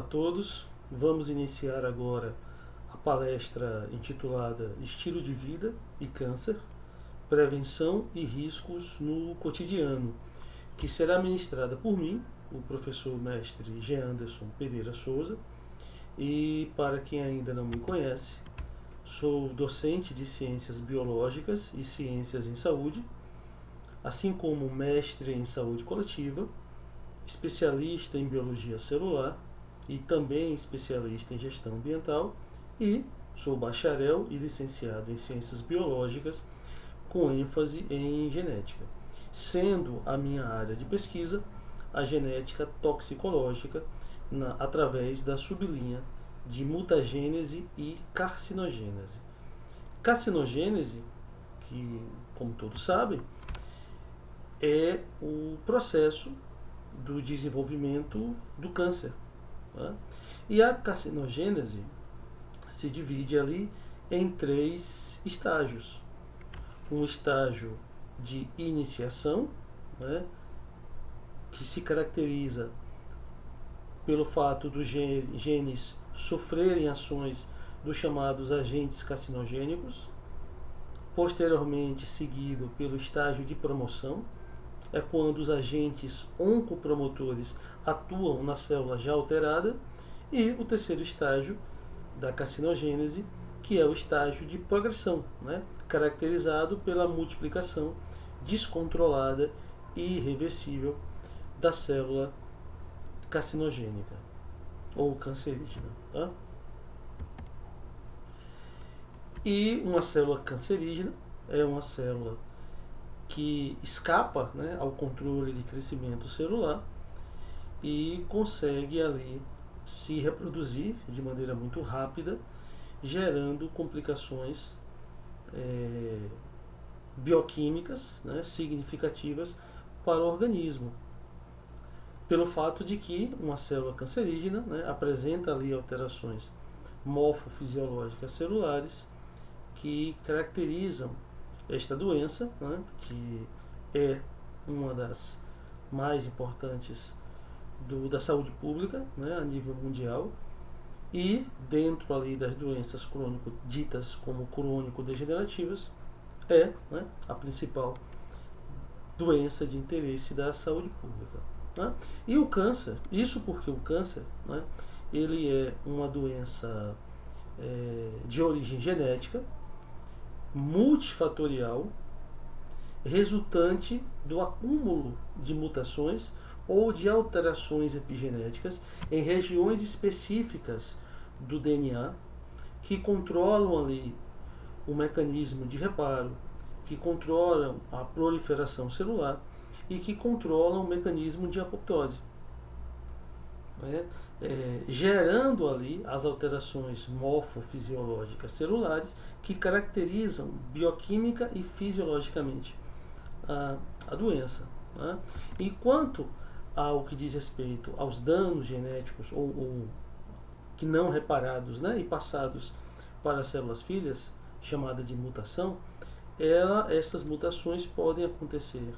Olá a todos, vamos iniciar agora a palestra intitulada Estilo de Vida e Câncer, Prevenção e Riscos no Cotidiano, que será ministrada por mim, o professor mestre G. Anderson Pereira Souza. E para quem ainda não me conhece, sou docente de Ciências Biológicas e Ciências em Saúde, assim como mestre em Saúde Coletiva, especialista em Biologia Celular e também especialista em Gestão Ambiental, e sou bacharel e licenciado em Ciências Biológicas com ênfase em Genética, sendo a minha área de pesquisa a genética toxicológica através da sublinha de mutagênese e carcinogênese. Carcinogênese, que, como todos sabem, é o processo do desenvolvimento do câncer. Tá? E a carcinogênese se divide ali em 3 estágios. Um estágio de iniciação, né, que se caracteriza pelo fato dos genes sofrerem ações dos chamados agentes carcinogênicos, posteriormente seguido pelo estágio de promoção, é quando os agentes oncopromotores atuam na célula já alterada, e o terceiro estágio da carcinogênese, que é o estágio de progressão, né, caracterizado pela multiplicação descontrolada e irreversível da célula carcinogênica ou cancerígena. Tá? E uma célula cancerígena é uma célula que escapa, né, ao controle de crescimento celular e consegue ali se reproduzir de maneira muito rápida, gerando complicações bioquímicas, né, significativas para o organismo, pelo fato de que uma célula cancerígena, né, apresenta ali alterações morfofisiológicas celulares que caracterizam esta doença, né, que é uma das mais importantes da saúde pública, né, a nível mundial, e dentro ali das doenças crônico ditas como crônico-degenerativas, né, a principal doença de interesse da saúde pública. Né? E o câncer, isso porque o câncer, né, ele é uma doença de origem genética, multifatorial, resultante do acúmulo de mutações ou de alterações epigenéticas em regiões específicas do DNA que controlam ali o mecanismo de reparo, que controlam a proliferação celular e que controlam o mecanismo de apoptose, né? Gerando ali as alterações morfofisiológicas celulares que caracterizam bioquímica e fisiologicamente a doença. Né? E quanto ao que diz respeito aos danos genéticos ou que não reparados, né, e passados para as células filhas, chamada de mutação, essas mutações podem acontecer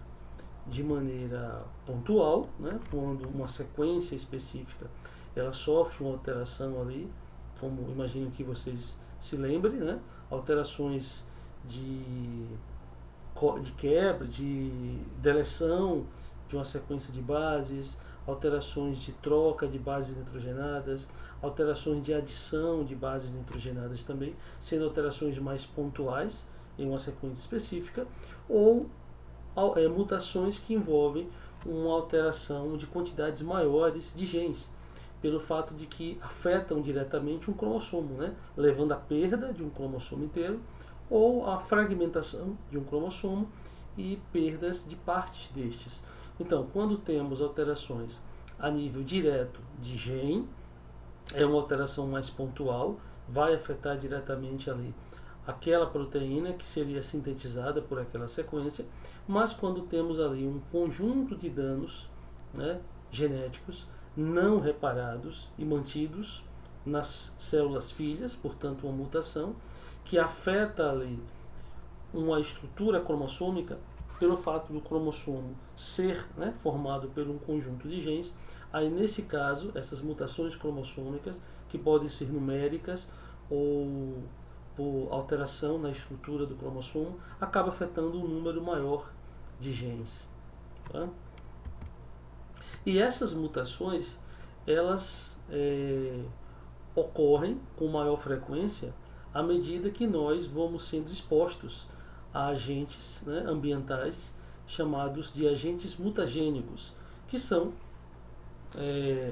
de maneira pontual, né, quando uma sequência específica ela sofre uma alteração ali, como imagino que vocês se lembrem, né, alterações de quebra, de deleção de uma sequência de bases, alterações de troca de bases nitrogenadas, alterações de adição de bases nitrogenadas também, sendo alterações mais pontuais em uma sequência específica, ou mutações que envolvem uma alteração de quantidades maiores de genes, pelo fato de que afetam diretamente um cromossomo, né, levando à perda de um cromossomo inteiro ou à fragmentação de um cromossomo e perdas de partes destes. Então, quando temos alterações a nível direto de gene, é uma alteração mais pontual, vai afetar diretamente ali aquela proteína que seria sintetizada por aquela sequência, mas quando temos ali um conjunto de danos, né, genéticos não reparados e mantidos nas células filhas, portanto uma mutação que afeta ali uma estrutura cromossômica, pelo fato do cromossomo ser, né, formado por um conjunto de genes, Aí, nesse caso, essas mutações cromossômicas, que podem ser numéricas ou por alteração na estrutura do cromossomo, acaba afetando um número maior de genes. Tá? E essas mutações, elas ocorrem com maior frequência à medida que nós vamos sendo expostos a agentes, né, ambientais chamados de agentes mutagênicos, que são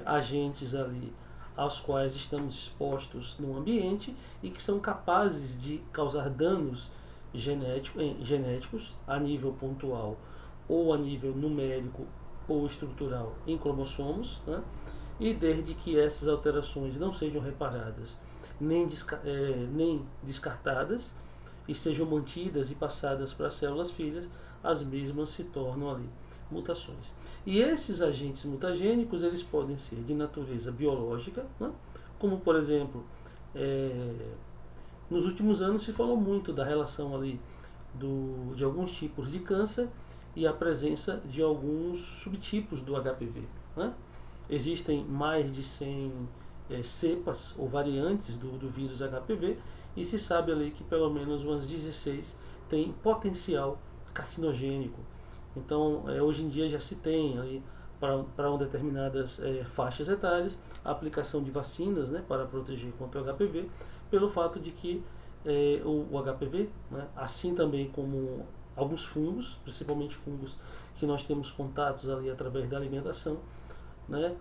agentes ali aos quais estamos expostos no ambiente e que são capazes de causar danos genéticos a nível pontual ou a nível numérico ou estrutural em cromossomos, né? E desde que essas alterações não sejam reparadas nem descartadas e sejam mantidas e passadas para as células filhas, as mesmas se tornam ali mutações. E esses agentes mutagênicos, eles podem ser de natureza biológica, né? Como por exemplo, nos últimos anos se falou muito da relação ali de alguns tipos de câncer e a presença de alguns subtipos do HPV, né? Existem mais de 100 cepas ou variantes do vírus HPV e se sabe ali que pelo menos umas 16 têm potencial carcinogênico. Então, hoje em dia já se tem ali para determinadas faixas etárias a aplicação de vacinas, né, para proteger contra o HPV, pelo fato de que o HPV, né, assim também como alguns fungos, principalmente fungos que nós temos contatos ali através da alimentação, né,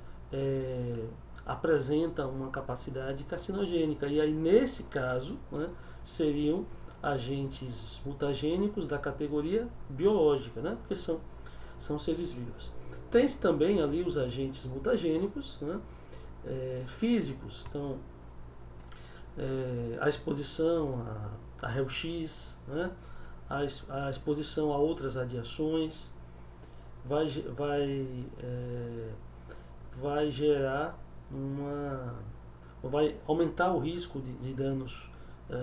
apresenta uma capacidade carcinogênica. E aí, nesse caso, né, seriam agentes mutagênicos da categoria biológica, né, porque são seres vivos. Tem também ali os agentes mutagênicos, né, físicos. Então, a exposição a raio-x, né, a exposição a outras radiações vai gerar vai aumentar o risco de danos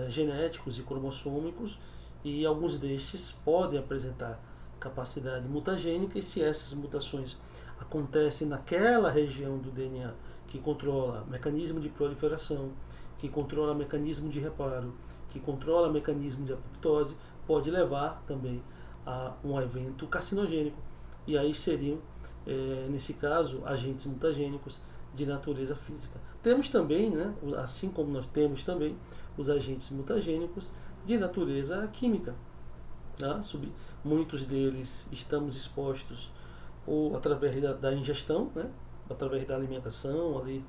genéticos e cromossômicos, e alguns destes podem apresentar capacidade mutagênica, e se essas mutações acontecem naquela região do DNA que controla mecanismo de proliferação, que controla mecanismo de reparo, que controla mecanismo de apoptose, pode levar também a um evento carcinogênico. E aí seriam, nesse caso, agentes mutagênicos de natureza física. Temos também, né, assim como nós temos também os agentes mutagênicos de natureza química. Tá? Muitos deles estamos expostos ou através da ingestão, né, através da alimentação ali.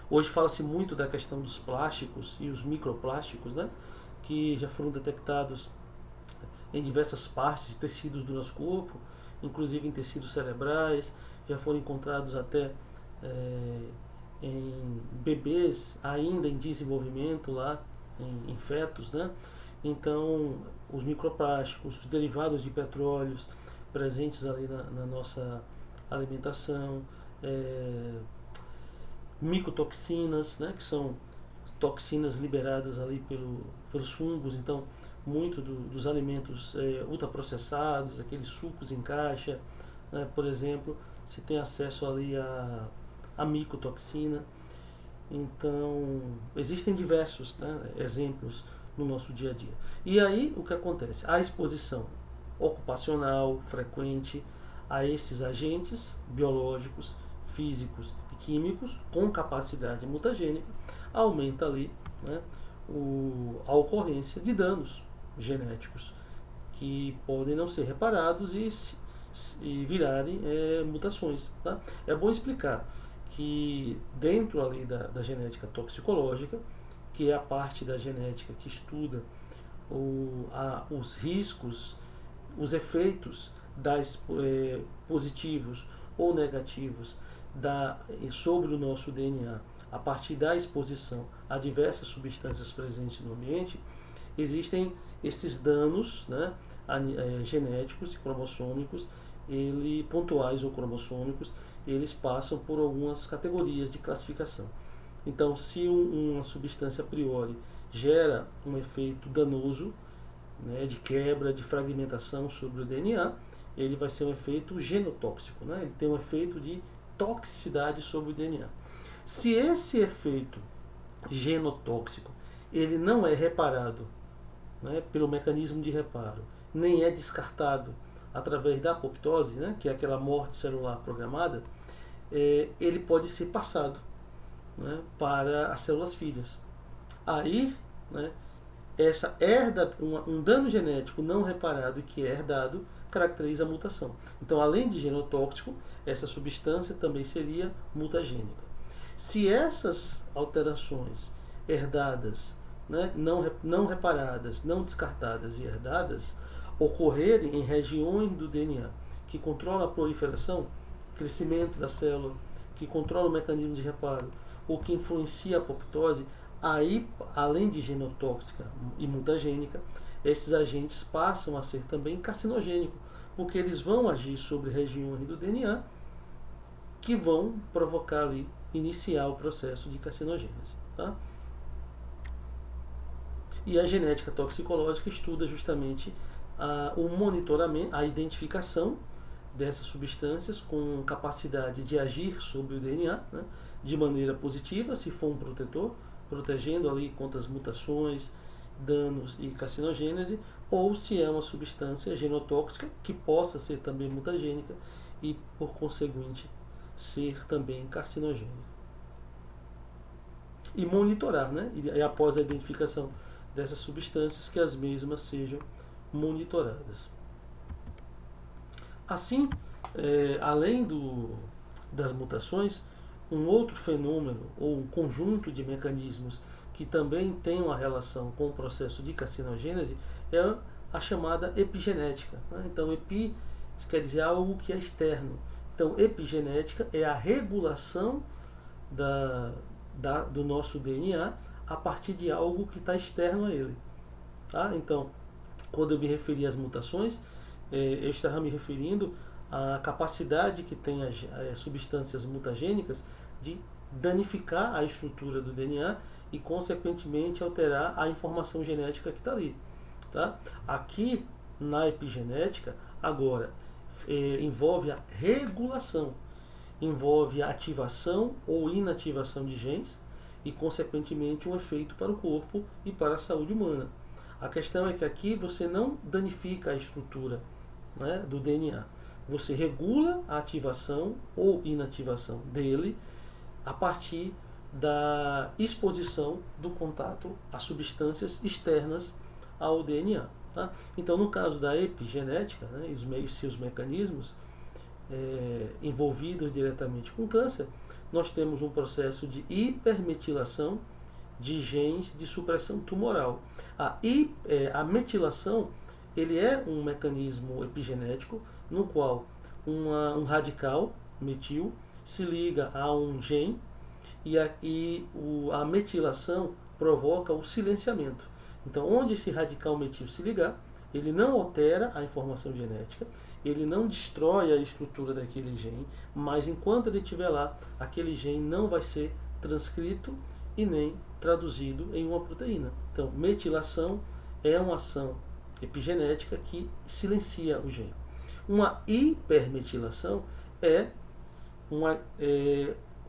Hoje fala-se muito da questão dos plásticos e os microplásticos, né, que já foram detectados em diversas partes de tecidos do nosso corpo, inclusive em tecidos cerebrais, já foram encontrados até em bebês ainda em desenvolvimento lá, em fetos, né? Então, os microplásticos, os derivados de petróleos presentes ali na nossa alimentação, micotoxinas, né, que são toxinas liberadas ali pelos fungos. Então, muito dos alimentos ultraprocessados, aqueles sucos em caixa, né, por exemplo, se tem acesso ali a micotoxina. Então, existem diversos, né, exemplos no nosso dia a dia. E aí, o que acontece? A exposição ocupacional frequente a esses agentes biológicos, físicos e químicos com capacidade mutagênica aumenta ali, né, a ocorrência de danos genéticos que podem não ser reparados e virarem mutações. Tá? É bom explicar que dentro ali da genética toxicológica, que é a parte da genética que estuda os riscos, os efeitos positivos ou negativos sobre o nosso DNA a partir da exposição a diversas substâncias presentes no ambiente, existem esses danos, né, genéticos e cromossômicos, pontuais ou cromossômicos, eles passam por algumas categorias de classificação. Então, se uma substância a priori gera um efeito danoso, né, de quebra, de fragmentação sobre o DNA, ele vai ser um efeito genotóxico, né? Ele tem um efeito de toxicidade sobre o DNA. Se esse efeito genotóxico ele não é reparado, né, pelo mecanismo de reparo, nem é descartado através da apoptose, né, que é aquela morte celular programada, ele pode ser passado, né, para as células filhas. Aí, né, um dano genético não reparado e que é herdado caracteriza a mutação. Então, além de genotóxico, essa substância também seria mutagênica. Se essas alterações herdadas, né, não reparadas, não descartadas e herdadas, ocorrerem em regiões do DNA que controlam a proliferação, crescimento da célula, que controlam o mecanismo de reparo, ou que influencia a apoptose, aí, além de genotóxica e mutagênica, esses agentes passam a ser também carcinogênicos, porque eles vão agir sobre regiões do DNA que vão provocar ali, iniciar o processo de carcinogênese. Tá? E a genética toxicológica estuda justamente o monitoramento, a identificação dessas substâncias com capacidade de agir sobre o DNA, né, de maneira positiva, se for um protetor, protegendo ali contra as mutações, danos e carcinogênese, ou se é uma substância genotóxica que possa ser também mutagênica e, por conseguinte, ser também carcinogênica. E monitorar, né? E após a identificação dessas substâncias, que as mesmas sejam monitoradas. Assim, além das mutações, um outro fenômeno ou um conjunto de mecanismos que também tem uma relação com o processo de carcinogênese é a chamada epigenética. Né? Então, epi quer dizer algo que é externo. Então, epigenética é a regulação do nosso DNA a partir de algo que está externo a ele. Tá? Então, quando eu me referi às mutações, eu estava me referindo à capacidade que tem as substâncias mutagênicas de danificar a estrutura do DNA e, consequentemente, alterar a informação genética que está ali. Tá? Aqui, na epigenética, agora, envolve a regulação, envolve a ativação ou inativação de genes e, consequentemente, um efeito para o corpo e para a saúde humana. A questão é que aqui você não danifica a estrutura, né, do DNA. Você regula a ativação ou inativação dele a partir da exposição do contato a substâncias externas ao DNA. Tá? Então, no caso da epigenética, né, os seus mecanismos envolvidos diretamente com o câncer, nós temos um processo de hipermetilação de genes de supressão tumoral. A metilação ele é um mecanismo epigenético no qual um radical metil se liga a um gene e a metilação provoca o silenciamento. Então, onde esse radical metil se ligar, ele não altera a informação genética, ele não destrói a estrutura daquele gene, mas enquanto ele estiver lá, aquele gene não vai ser transcrito e nem traduzido em uma proteína. Então, metilação é uma ação epigenética que silencia o gene. Uma hipermetilação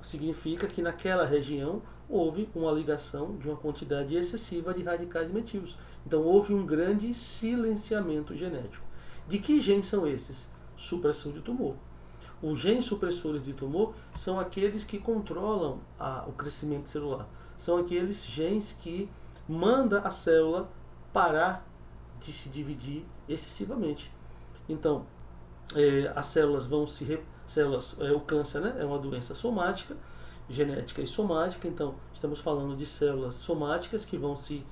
significa que naquela região houve uma ligação de uma quantidade excessiva de radicais metis. Então houve um grande silenciamento genético. De que genes são esses? Supressão de tumor. Os genes supressores de tumor são aqueles que controlam o crescimento celular. São aqueles genes que mandam a célula parar de se dividir excessivamente. Então, as células vão o câncer, né, é uma doença somática, genética e somática. Então, estamos falando de células somáticas que vão se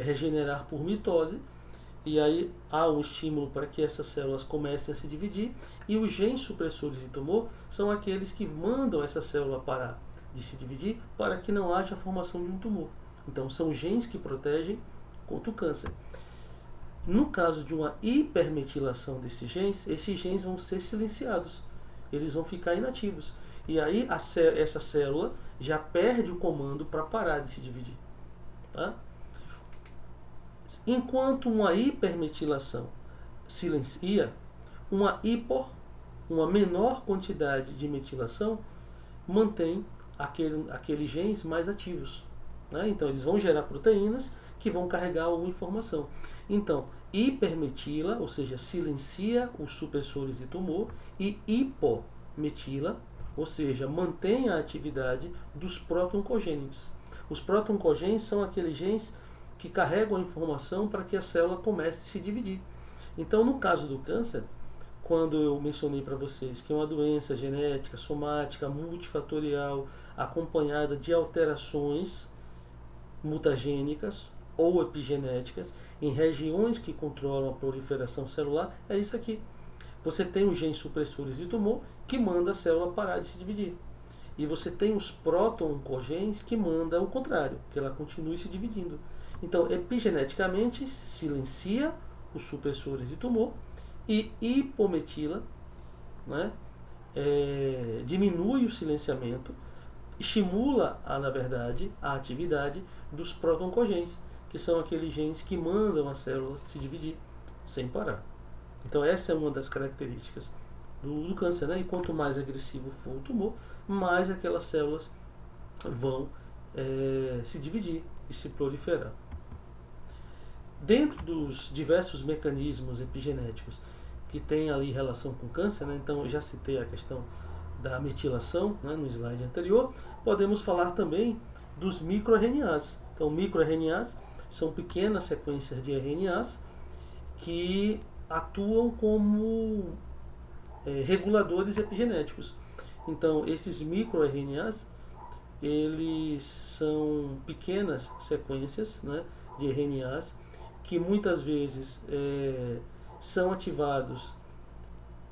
regenerar por mitose. E aí há um estímulo para que essas células comecem a se dividir. E os genes supressores de tumor são aqueles que mandam essa célula parar de se dividir para que não haja a formação de um tumor. Então, são genes que protegem contra o câncer. No caso de uma hipermetilação desses genes, esses genes vão ser silenciados. Eles vão ficar inativos. E aí essa célula já perde o comando para parar de se dividir. Tá? Enquanto uma hipermetilação silencia, uma uma menor quantidade de metilação mantém aqueles genes mais ativos. Né? Então, eles vão gerar proteínas que vão carregar alguma informação. Então, hipermetila, ou seja, silencia os supressores de tumor, e hipometila, ou seja, mantém a atividade dos proto-oncogenes. Os proto-oncogenes são aqueles genes que carregam a informação para que a célula comece a se dividir. Então, no caso do câncer, quando eu mencionei para vocês que é uma doença genética, somática, multifatorial, acompanhada de alterações mutagênicas ou epigenéticas em regiões que controlam a proliferação celular, é isso aqui. Você tem os genes supressores de tumor que manda a célula parar de se dividir. E você tem os proto-oncogenes que mandam o contrário, que ela continue se dividindo. Então, epigeneticamente, silencia os supressores de tumor e hipometila, né? Diminui o silenciamento, estimula, na verdade, a atividade dos proto-oncogenes, que são aqueles genes que mandam a célula se dividir sem parar. Então essa é uma das características do câncer, né? E quanto mais agressivo for o tumor, mais aquelas células vão se dividir e se proliferar. Dentro dos diversos mecanismos epigenéticos que têm ali relação com o câncer, né? Então eu já citei a questão da metilação, né, no slide anterior, podemos falar também dos microRNAs. Então, microRNAs são pequenas sequências de RNAs que atuam como reguladores epigenéticos. Então, esses microRNAs, eles são pequenas sequências, né, de RNAs que muitas vezes são ativados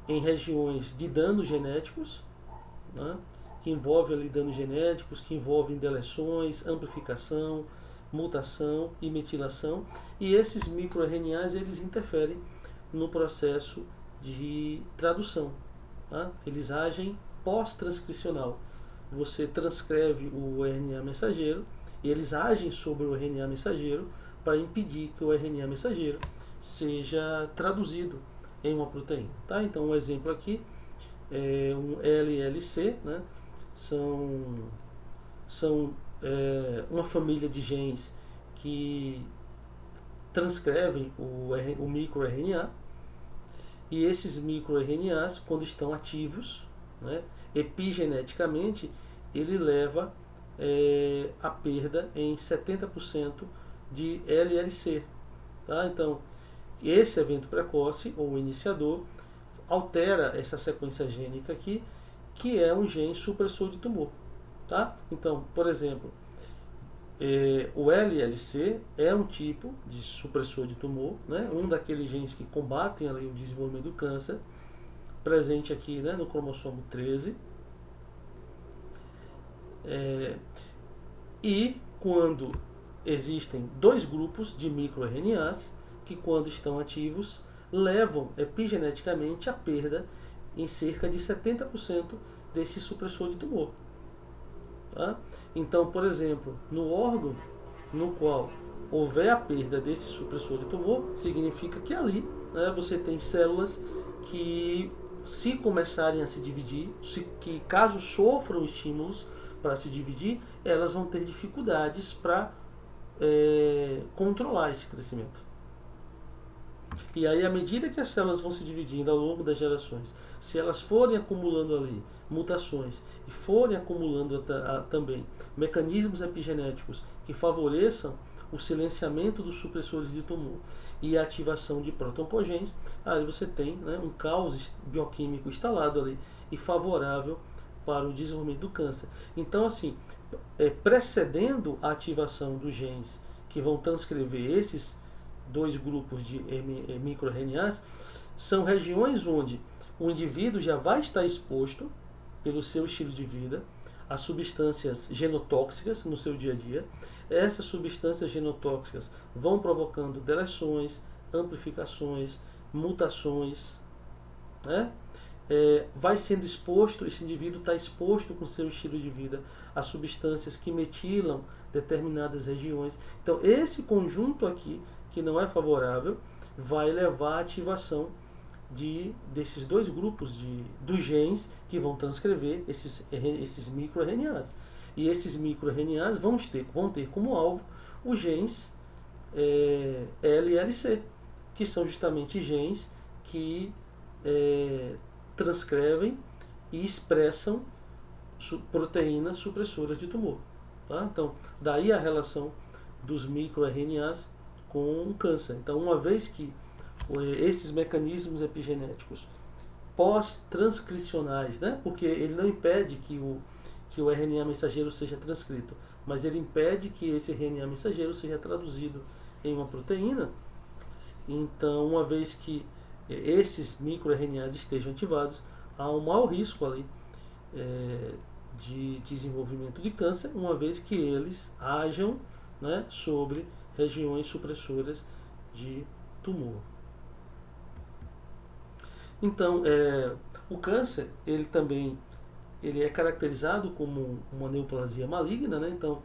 em regiões de danos genéticos, né, que envolvem ali danos genéticos, que envolvem deleções, amplificação, mutação e metilação, e esses microRNAs eles interferem no processo de tradução. Tá? Eles agem pós-transcricional. Você transcreve o RNA mensageiro e eles agem sobre o RNA mensageiro para impedir que o RNA mensageiro seja traduzido em uma proteína. Tá? Então, um exemplo aqui é um LLC, né? São uma família de genes que transcrevem o microRNA, e esses microRNAs, quando estão ativos, né, epigeneticamente, ele leva a perda em 70% de LLC. Tá? Então, esse evento precoce, ou iniciador, altera essa sequência gênica aqui, que é um gene supressor de tumor. Tá? Então, por exemplo, o LLC é um tipo de supressor de tumor, né? Um daqueles genes que combatem ali o desenvolvimento do câncer, presente aqui, né, no cromossomo 13. E quando existem dois grupos de microRNAs que, quando estão ativos, levam epigeneticamente a perda em cerca de 70% desse supressor de tumor. Tá? Então, por exemplo, no órgão no qual houver a perda desse supressor de tumor, significa que ali, né, você tem células que, se começarem a se dividir, que caso sofram estímulos para se dividir, elas vão ter dificuldades para controlar esse crescimento. E aí, à medida que as células vão se dividindo ao longo das gerações, se elas forem acumulando ali mutações e forem acumulando também mecanismos epigenéticos que favoreçam o silenciamento dos supressores de tumor e a ativação de proto-oncogenes, aí você tem, né, um caos bioquímico instalado ali e favorável para o desenvolvimento do câncer. Então, assim, precedendo a ativação dos genes que vão transcrever esses dois grupos de microRNAs, são regiões onde o indivíduo já vai estar exposto, pelo seu estilo de vida, a substâncias genotóxicas no seu dia a dia. Essas substâncias genotóxicas vão provocando deleções, amplificações, mutações, né? Vai sendo exposto, esse indivíduo está exposto com seu estilo de vida a substâncias que metilam determinadas regiões. Então, esse conjunto aqui, que não é favorável, vai levar à ativação desses dois grupos dos genes que vão transcrever esses microRNAs. E esses microRNAs vão ter como alvo os genes LLC, que são justamente genes que transcrevem e expressam proteínas supressoras de tumor. Tá? Então, daí a relação dos microRNAs com o câncer. Então, uma vez que esses mecanismos epigenéticos pós-transcricionais, né? Porque ele não impede que o RNA mensageiro seja transcrito, mas ele impede que esse RNA mensageiro seja traduzido em uma proteína. Então, uma vez que esses microRNAs estejam ativados, há um maior risco ali de desenvolvimento de câncer, uma vez que eles ajam, né, sobre regiões supressoras de tumor. Então, o câncer, ele é caracterizado como uma neoplasia maligna, né? Então,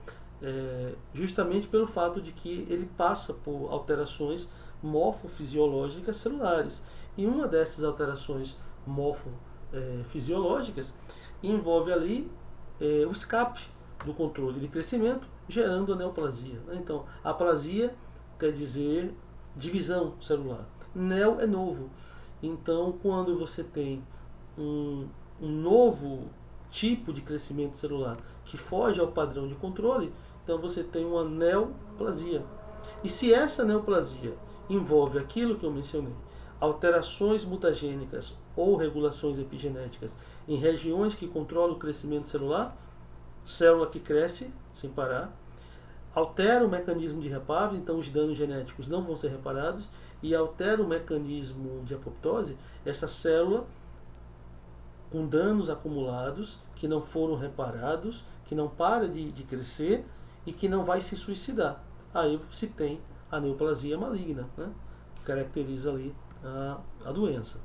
justamente pelo fato de que ele passa por alterações morfofisiológicas celulares. E uma dessas alterações morfofisiológicas envolve ali o escape do controle de crescimento, gerando a neoplasia. Né? Então, aplasia quer dizer divisão celular. Neo é novo. Então, quando você tem um novo tipo de crescimento celular que foge ao padrão de controle, então você tem uma neoplasia. E se essa neoplasia envolve aquilo que eu mencionei, alterações mutagênicas ou regulações epigenéticas em regiões que controlam o crescimento celular, célula que cresce sem parar, altera o mecanismo de reparo, então os danos genéticos não vão ser reparados, e altera o mecanismo de apoptose, essa célula com danos acumulados, que não foram reparados, que não para de crescer e que não vai se suicidar. Aí se tem a neoplasia maligna, né, que caracteriza ali a doença.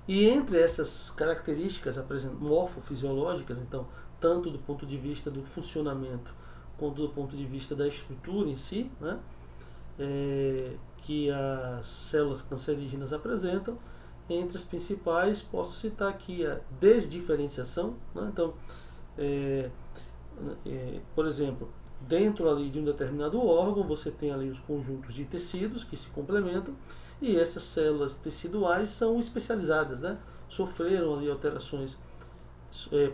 E entre essas características morfofisiológicas, então, tanto do ponto de vista do funcionamento quanto do ponto de vista da estrutura em si, né, que as células cancerígenas apresentam, entre as principais posso citar aqui a desdiferenciação, né? Então, por exemplo, dentro ali de um determinado órgão você tem ali os conjuntos de tecidos que se complementam, e essas células teciduais são especializadas, né? Sofreram ali alterações,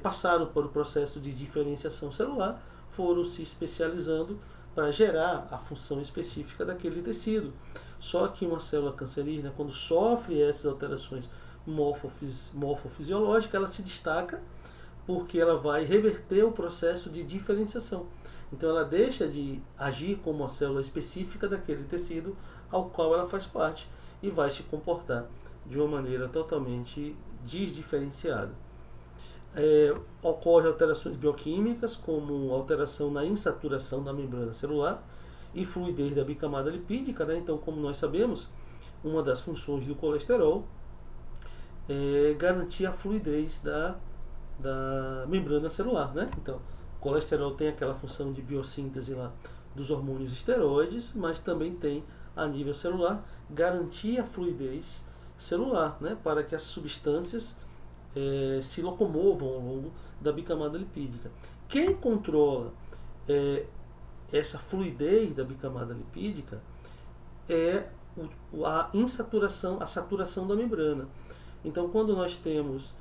passaram por o processo de diferenciação celular, foram se especializando para gerar a função específica daquele tecido. Só que uma célula cancerígena, quando sofre essas alterações morfofisiológicas, ela se destaca porque ela vai reverter o processo de diferenciação. Então ela deixa de agir como uma célula específica daquele tecido ao qual ela faz parte e vai se comportar de uma maneira totalmente desdiferenciada. Ocorrem alterações bioquímicas, como alteração na insaturação da membrana celular e fluidez da bicamada lipídica, né? Então, como nós sabemos, uma das funções do colesterol é garantir a fluidez da membrana celular, né? Então, o colesterol tem aquela função de biossíntese lá dos hormônios esteroides, mas também tem, a nível celular, garantir a fluidez celular, né? Para que as substâncias se locomovam ao longo da bicamada lipídica. Quem controla essa fluidez da bicamada lipídica é a insaturação, a saturação da membrana. Então, quando nós temos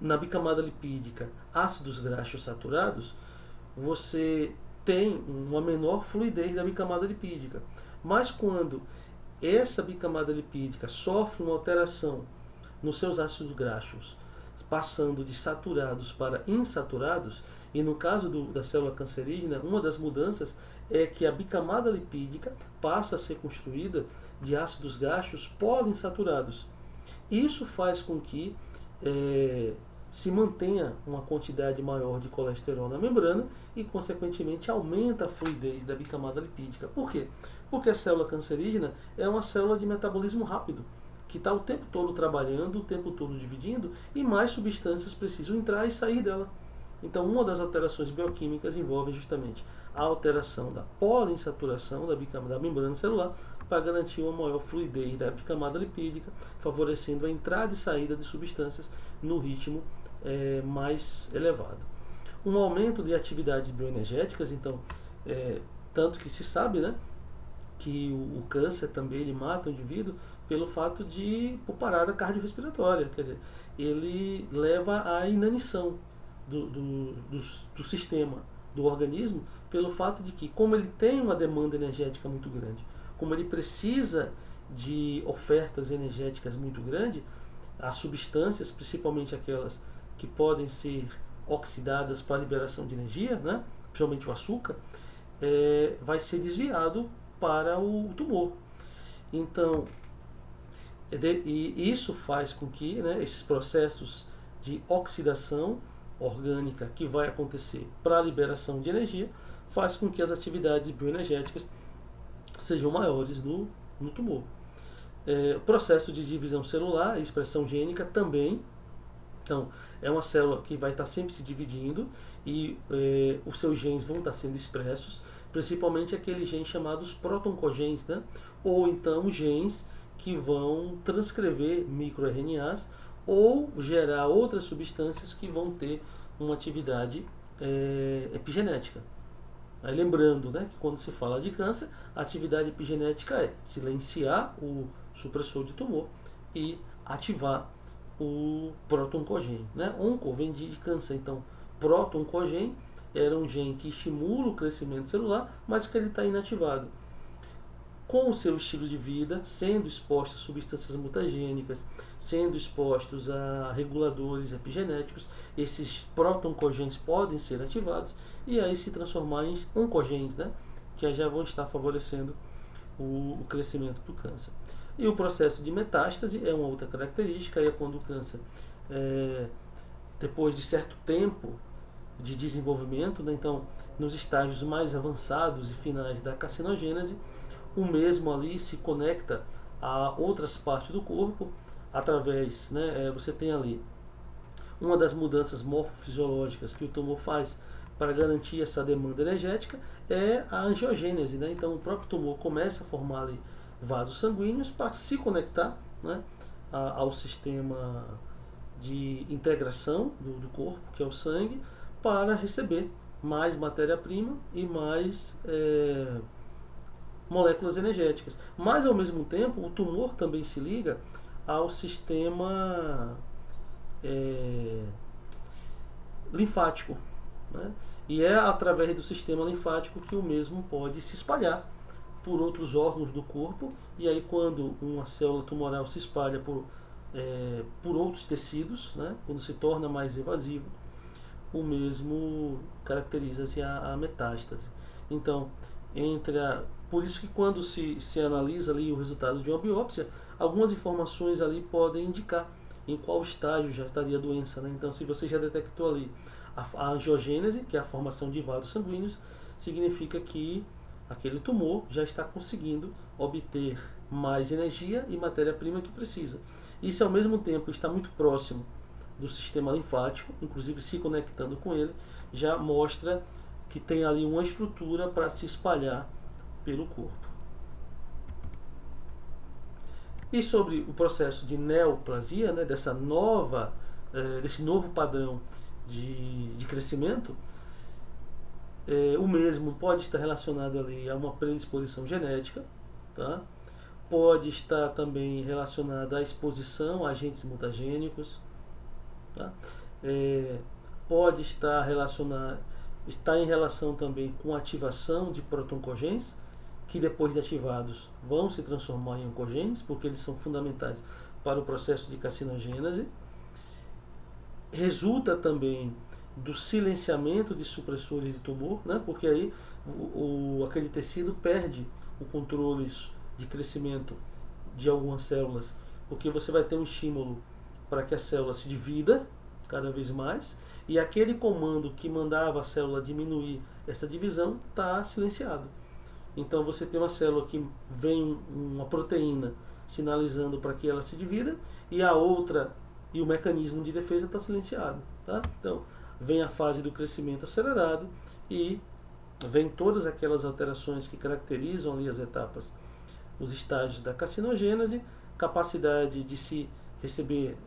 na bicamada lipídica ácidos graxos saturados, você tem uma menor fluidez da bicamada lipídica. Mas quando essa bicamada lipídica sofre uma alteração nos seus ácidos graxos, passando de saturados para insaturados, e no caso da célula cancerígena, uma das mudanças é que a bicamada lipídica passa a ser construída de ácidos graxos poliinsaturados. Isso faz com que se mantenha uma quantidade maior de colesterol na membrana e, consequentemente, aumenta a fluidez da bicamada lipídica. Por quê? Porque a célula cancerígena é uma célula de metabolismo rápido, que está o tempo todo trabalhando, o tempo todo dividindo, e mais substâncias precisam entrar e sair dela. Então, uma das alterações bioquímicas envolve justamente a alteração da poliinsaturação da membrana celular para garantir uma maior fluidez da bicamada lipídica, favorecendo a entrada e saída de substâncias no ritmo mais elevado. Um aumento de atividades bioenergéticas, então, tanto que se sabe, né, que o câncer também ele mata o indivíduo pelo fato por parada cardiorrespiratória, quer dizer, ele leva à inanição do sistema, do organismo, pelo fato de que, como ele tem uma demanda energética muito grande, como ele precisa de ofertas energéticas muito grandes, as substâncias, principalmente aquelas que podem ser oxidadas para liberação de energia, né, principalmente o açúcar, vai ser desviado para o tumor. Então, e isso faz com que, né, esses processos de oxidação orgânica que vai acontecer para a liberação de energia faz com que as atividades bioenergéticas sejam maiores no tumor. O processo de divisão celular, expressão gênica também. Então, é uma célula que vai estar sempre se dividindo e os seus genes vão estar sendo expressos, principalmente aqueles genes chamados protoncogenes, né? Ou então genes que vão transcrever microRNAs ou gerar outras substâncias que vão ter uma atividade epigenética. Aí, lembrando, né, que quando se fala de câncer, a atividade epigenética é silenciar o supressor de tumor e ativar o protoncogene, né? Onco vem de câncer, então protoncogene era um gene que estimula o crescimento celular, mas que ele está inativado. Com o seu estilo de vida, sendo expostos a substâncias mutagênicas, sendo expostos a reguladores epigenéticos, esses protoncogenes podem ser ativados e aí se transformar em oncogenes, né? Que já vão estar favorecendo o crescimento do câncer. E o processo de metástase é uma outra característica, é quando o câncer, depois de certo tempo de desenvolvimento, né, então nos estágios mais avançados e finais da carcinogênese, o mesmo ali se conecta a outras partes do corpo através, né, você tem ali uma das mudanças morfofisiológicas que o tumor faz para garantir essa demanda energética é a angiogênese, né? Então o próprio tumor começa a formar ali vasos sanguíneos para se conectar, né, ao sistema de integração do corpo, que é o sangue, para receber mais matéria-prima e mais moléculas energéticas. Mas, ao mesmo tempo, o tumor também se liga ao sistema linfático, né? E é através do sistema linfático que o mesmo pode se espalhar por outros órgãos do corpo, e aí quando uma célula tumoral se espalha por outros tecidos, né, quando se torna mais invasivo, o mesmo caracteriza-se a metástase. Então, por isso que quando se analisa ali o resultado de uma biópsia, algumas informações ali podem indicar em qual estágio já estaria a doença, né? Então, se você já detectou ali a angiogênese, que é a formação de vasos sanguíneos, significa que aquele tumor já está conseguindo obter mais energia e matéria-prima que precisa. Isso, ao mesmo tempo, está muito próximo do sistema linfático, inclusive se conectando com ele, já mostra que tem ali uma estrutura para se espalhar pelo corpo. E sobre o processo de neoplasia, né, desse novo padrão de crescimento, o mesmo pode estar relacionado ali a uma predisposição genética, tá? Pode estar também relacionado à exposição a agentes mutagênicos, tá? Pode estar em relação também com a ativação de protoncogenes, que depois de ativados vão se transformar em oncogenes, porque eles são fundamentais para o processo de carcinogênese. Resulta também do silenciamento de supressores de tumor, né? Porque aí aquele tecido perde o controle de crescimento de algumas células, porque você vai ter um estímulo para que a célula se divida cada vez mais, e aquele comando que mandava a célula diminuir essa divisão está silenciado. Então você tem uma célula que vem uma proteína sinalizando para que ela se divida, e a outra, e o mecanismo de defesa está silenciado, tá? Então vem a fase do crescimento acelerado e vem todas aquelas alterações que caracterizam ali as etapas, os estágios da carcinogênese, capacidade de se receber,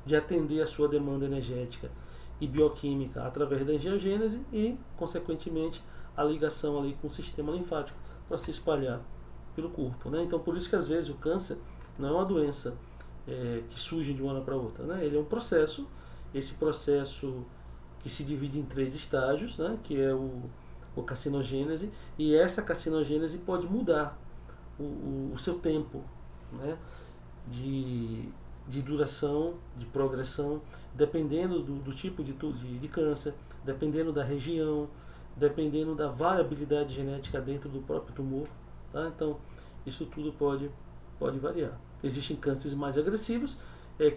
de atender a sua demanda energética e bioquímica através da angiogênese e, consequentemente, a ligação ali com o sistema linfático para se espalhar pelo corpo, né? Então, por isso que às vezes o câncer não é uma doença que surge de uma hora para outra, né? Ele é um processo, esse processo que se divide em 3 estágios, né? Que é o carcinogênese, e essa carcinogênese pode mudar o seu tempo, né? De duração, de progressão, dependendo do tipo de câncer, dependendo da região, dependendo da variabilidade genética dentro do próprio tumor. Tá? Então, isso tudo pode variar. Existem cânceres mais agressivos,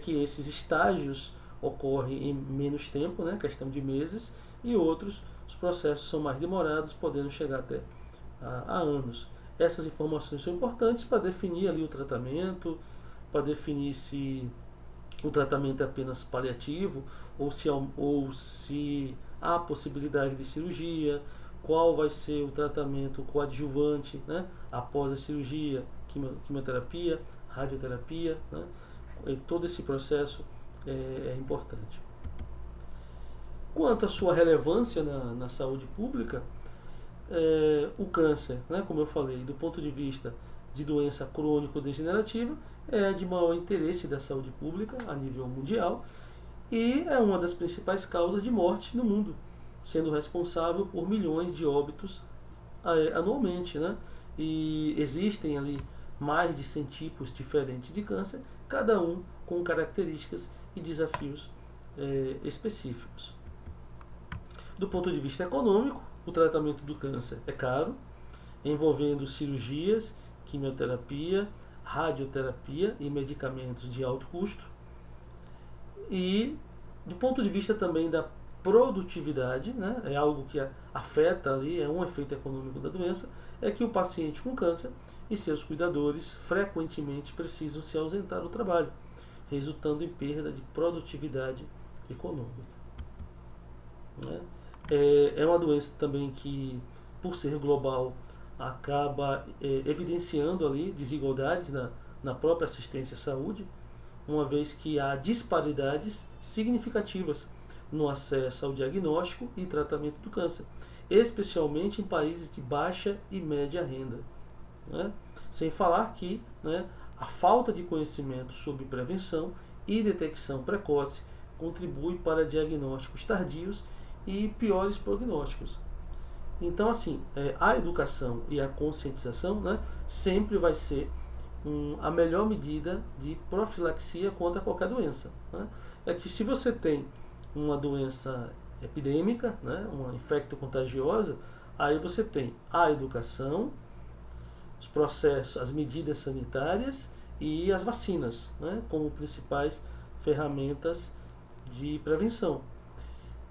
que esses estágios ocorrem em menos tempo, né, questão de meses, e outros, os processos são mais demorados, podendo chegar até a anos. Essas informações são importantes para definir ali o tratamento, para definir se o tratamento é apenas paliativo ou se há possibilidade de cirurgia, qual vai ser o tratamento coadjuvante, né, após a cirurgia, quimioterapia, radioterapia, né, e todo esse processo é importante. Quanto à sua relevância na saúde pública, o câncer, né, como eu falei, do ponto de vista de doença crônico-degenerativa, é de maior interesse da saúde pública a nível mundial e é uma das principais causas de morte no mundo, sendo responsável por milhões de óbitos anualmente, né? E existem ali mais de 100 tipos diferentes de câncer, cada um com características e desafios específicos. Do ponto de vista econômico, o tratamento do câncer é caro, envolvendo cirurgias, quimioterapia, radioterapia e medicamentos de alto custo. E do ponto de vista também da produtividade, né, é algo que afeta ali, é um efeito econômico da doença, é que o paciente com câncer e seus cuidadores frequentemente precisam se ausentar do trabalho, resultando em perda de produtividade econômica. Né? É uma doença também que, por ser global, acaba evidenciando ali desigualdades na própria assistência à saúde, uma vez que há disparidades significativas no acesso ao diagnóstico e tratamento do câncer, especialmente em países de baixa e média renda. Né? Sem falar que, né, a falta de conhecimento sobre prevenção e detecção precoce contribui para diagnósticos tardios e piores prognósticos. Então, assim, a educação e a conscientização, né, sempre vai ser a melhor medida de profilaxia contra qualquer doença. Né? É que se você tem uma doença epidêmica, né, uma infecto-contagiosa, aí você tem a educação, os processos, as medidas sanitárias e as vacinas, né, como principais ferramentas de prevenção.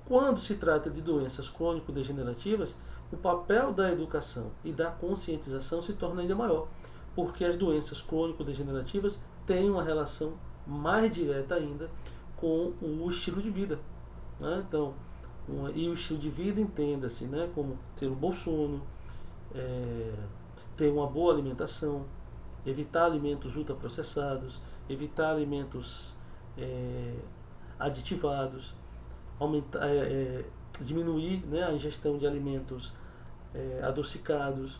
Quando se trata de doenças crônico-degenerativas, o papel da educação e da conscientização se torna ainda maior, porque as doenças crônico-degenerativas têm uma relação mais direta ainda com o estilo de vida. Né? Então, e o estilo de vida entenda-se, né, como ter um bom sono, ter uma boa alimentação, evitar alimentos ultraprocessados, evitar alimentos aditivados, diminuir, né, a ingestão de alimentos adocicados.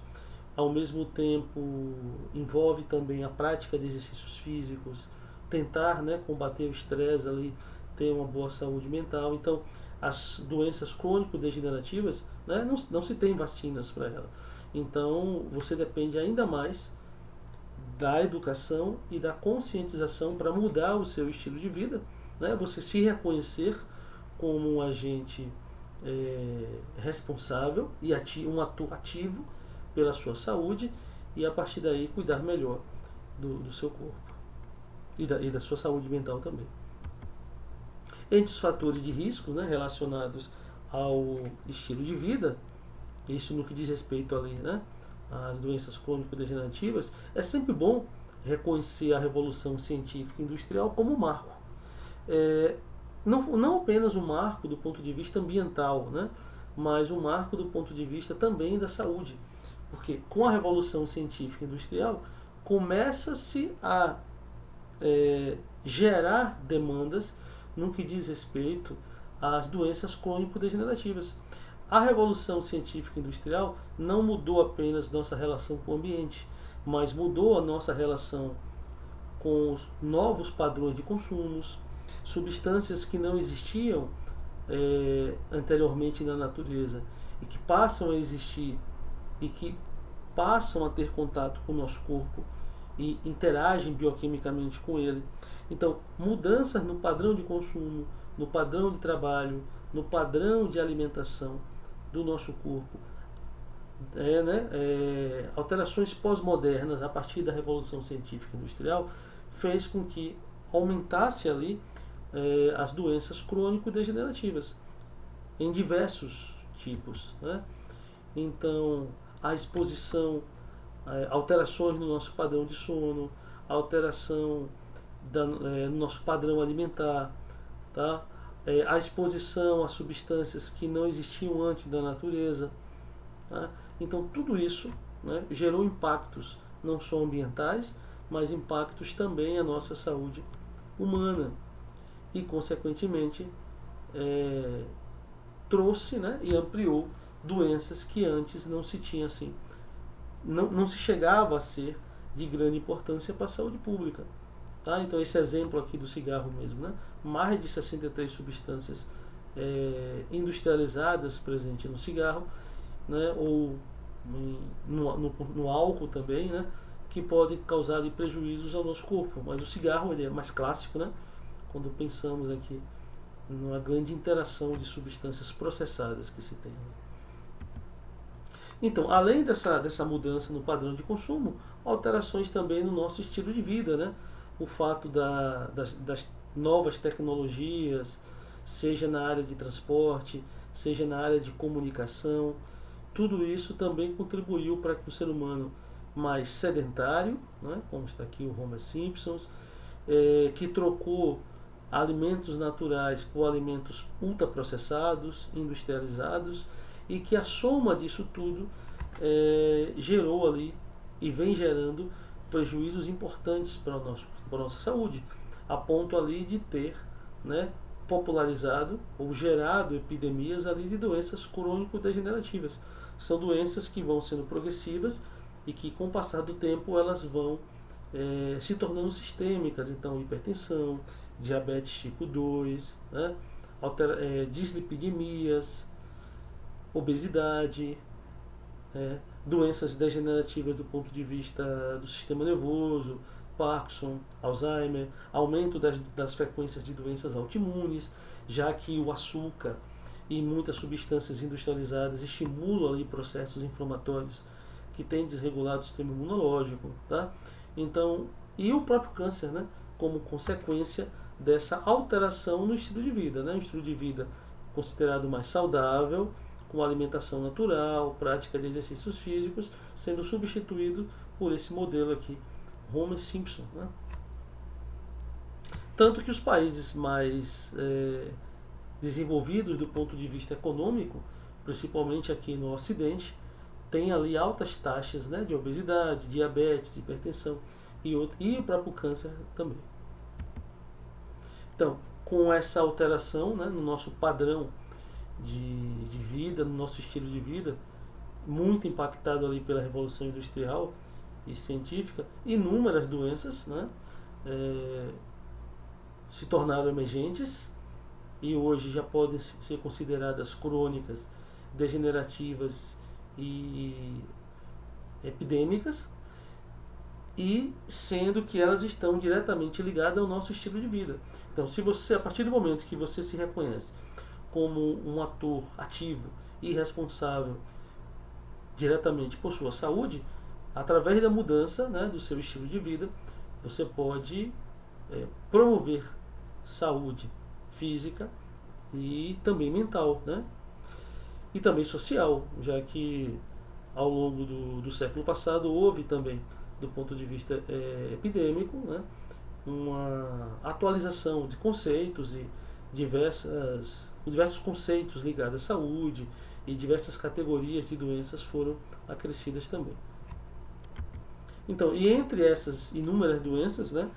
Ao mesmo tempo, envolve também a prática de exercícios físicos, tentar, né, combater o estresse ali, ter uma boa saúde mental. Então, as doenças crônico-degenerativas, né, não se tem vacinas para elas. Então, você depende ainda mais da educação e da conscientização para mudar o seu estilo de vida, né, você se reconhecer como um agente responsável e um ator ativo pela sua saúde e a partir daí cuidar melhor do seu corpo e da sua saúde mental também. Entre os fatores de risco, né, relacionados ao estilo de vida, isso no que diz respeito ali, né, às doenças crônico-degenerativas, é sempre bom reconhecer a revolução científica e industrial como um marco. Não apenas um marco do ponto de vista ambiental, né, mas um marco do ponto de vista também da saúde. Porque com a Revolução Científica e Industrial começa-se a gerar demandas no que diz respeito às doenças crônico-degenerativas. A Revolução Científica e Industrial não mudou apenas nossa relação com o ambiente, mas mudou a nossa relação com os novos padrões de consumos, substâncias que não existiam anteriormente na natureza e que passam a existir e que passam a ter contato com o nosso corpo e interagem bioquimicamente com ele. Então, mudanças no padrão de consumo, no padrão de trabalho, no padrão de alimentação do nosso corpo, alterações pós-modernas a partir da Revolução Científica e Industrial fez com que aumentasse ali as doenças crônico-degenerativas em diversos tipos, né? Então, a exposição, alterações no nosso padrão de sono, alteração no nosso padrão alimentar, tá? A exposição a substâncias que não existiam antes da natureza, tá? Então, tudo isso, né, gerou impactos não só ambientais, mas impactos também à nossa saúde humana e, consequentemente, trouxe, né, e ampliou doenças que antes não se tinha assim, não se chegava a ser de grande importância para a saúde pública. Tá? Então, esse exemplo aqui do cigarro mesmo, né? Mais de 63 substâncias industrializadas presentes no cigarro, né? Ou no álcool também, né? Que podem causar prejuízos ao nosso corpo. Mas o cigarro ele é mais clássico, né? Quando pensamos aqui numa grande interação de substâncias processadas que se tem. Então, além dessa mudança no padrão de consumo, alterações também no nosso estilo de vida, né? O fato das novas tecnologias, seja na área de transporte, seja na área de comunicação, tudo isso também contribuiu para que o ser humano mais sedentário, né? Como está aqui o Homer Simpson, que trocou alimentos naturais por alimentos ultraprocessados, industrializados, e que a soma disso tudo gerou ali e vem gerando prejuízos importantes para a nossa saúde, a ponto ali de ter, né, popularizado ou gerado epidemias ali de doenças crônico-degenerativas. São doenças que vão sendo progressivas e que, com o passar do tempo, elas vão se tornando sistêmicas. Então, hipertensão, diabetes tipo 2, né, dislipidemias, obesidade, doenças degenerativas do ponto de vista do sistema nervoso, Parkinson, Alzheimer, aumento das frequências de doenças autoimunes, já que o açúcar e muitas substâncias industrializadas estimulam ali processos inflamatórios que têm desregulado o sistema imunológico, tá? Então, e o próprio câncer, né, como consequência dessa alteração no estilo de vida, né? Um estilo de vida considerado mais saudável, com alimentação natural, prática de exercícios físicos, sendo substituído por esse modelo aqui, Homer Simpson, né? Tanto que os países mais desenvolvidos do ponto de vista econômico, principalmente aqui no Ocidente, têm ali altas taxas, né, de obesidade, diabetes, hipertensão e o próprio câncer também. Então, com essa alteração, né, no nosso padrão de vida, no nosso estilo de vida, muito impactado ali pela Revolução Industrial e Científica, inúmeras doenças, né, se tornaram emergentes e hoje já podem ser consideradas crônicas, degenerativas e epidêmicas, e sendo que elas estão diretamente ligadas ao nosso estilo de vida. Então, se você, a partir do momento que você se reconhece como um ator ativo e responsável diretamente por sua saúde, através da mudança, né, do seu estilo de vida, você pode promover saúde física e também mental, né? E também social, já que ao longo do século passado houve também, do ponto de vista epidêmico, né, uma atualização de conceitos e diversas diversos conceitos ligados à saúde e diversas categorias de doenças foram acrescidas também. Então, e entre essas inúmeras doenças, né,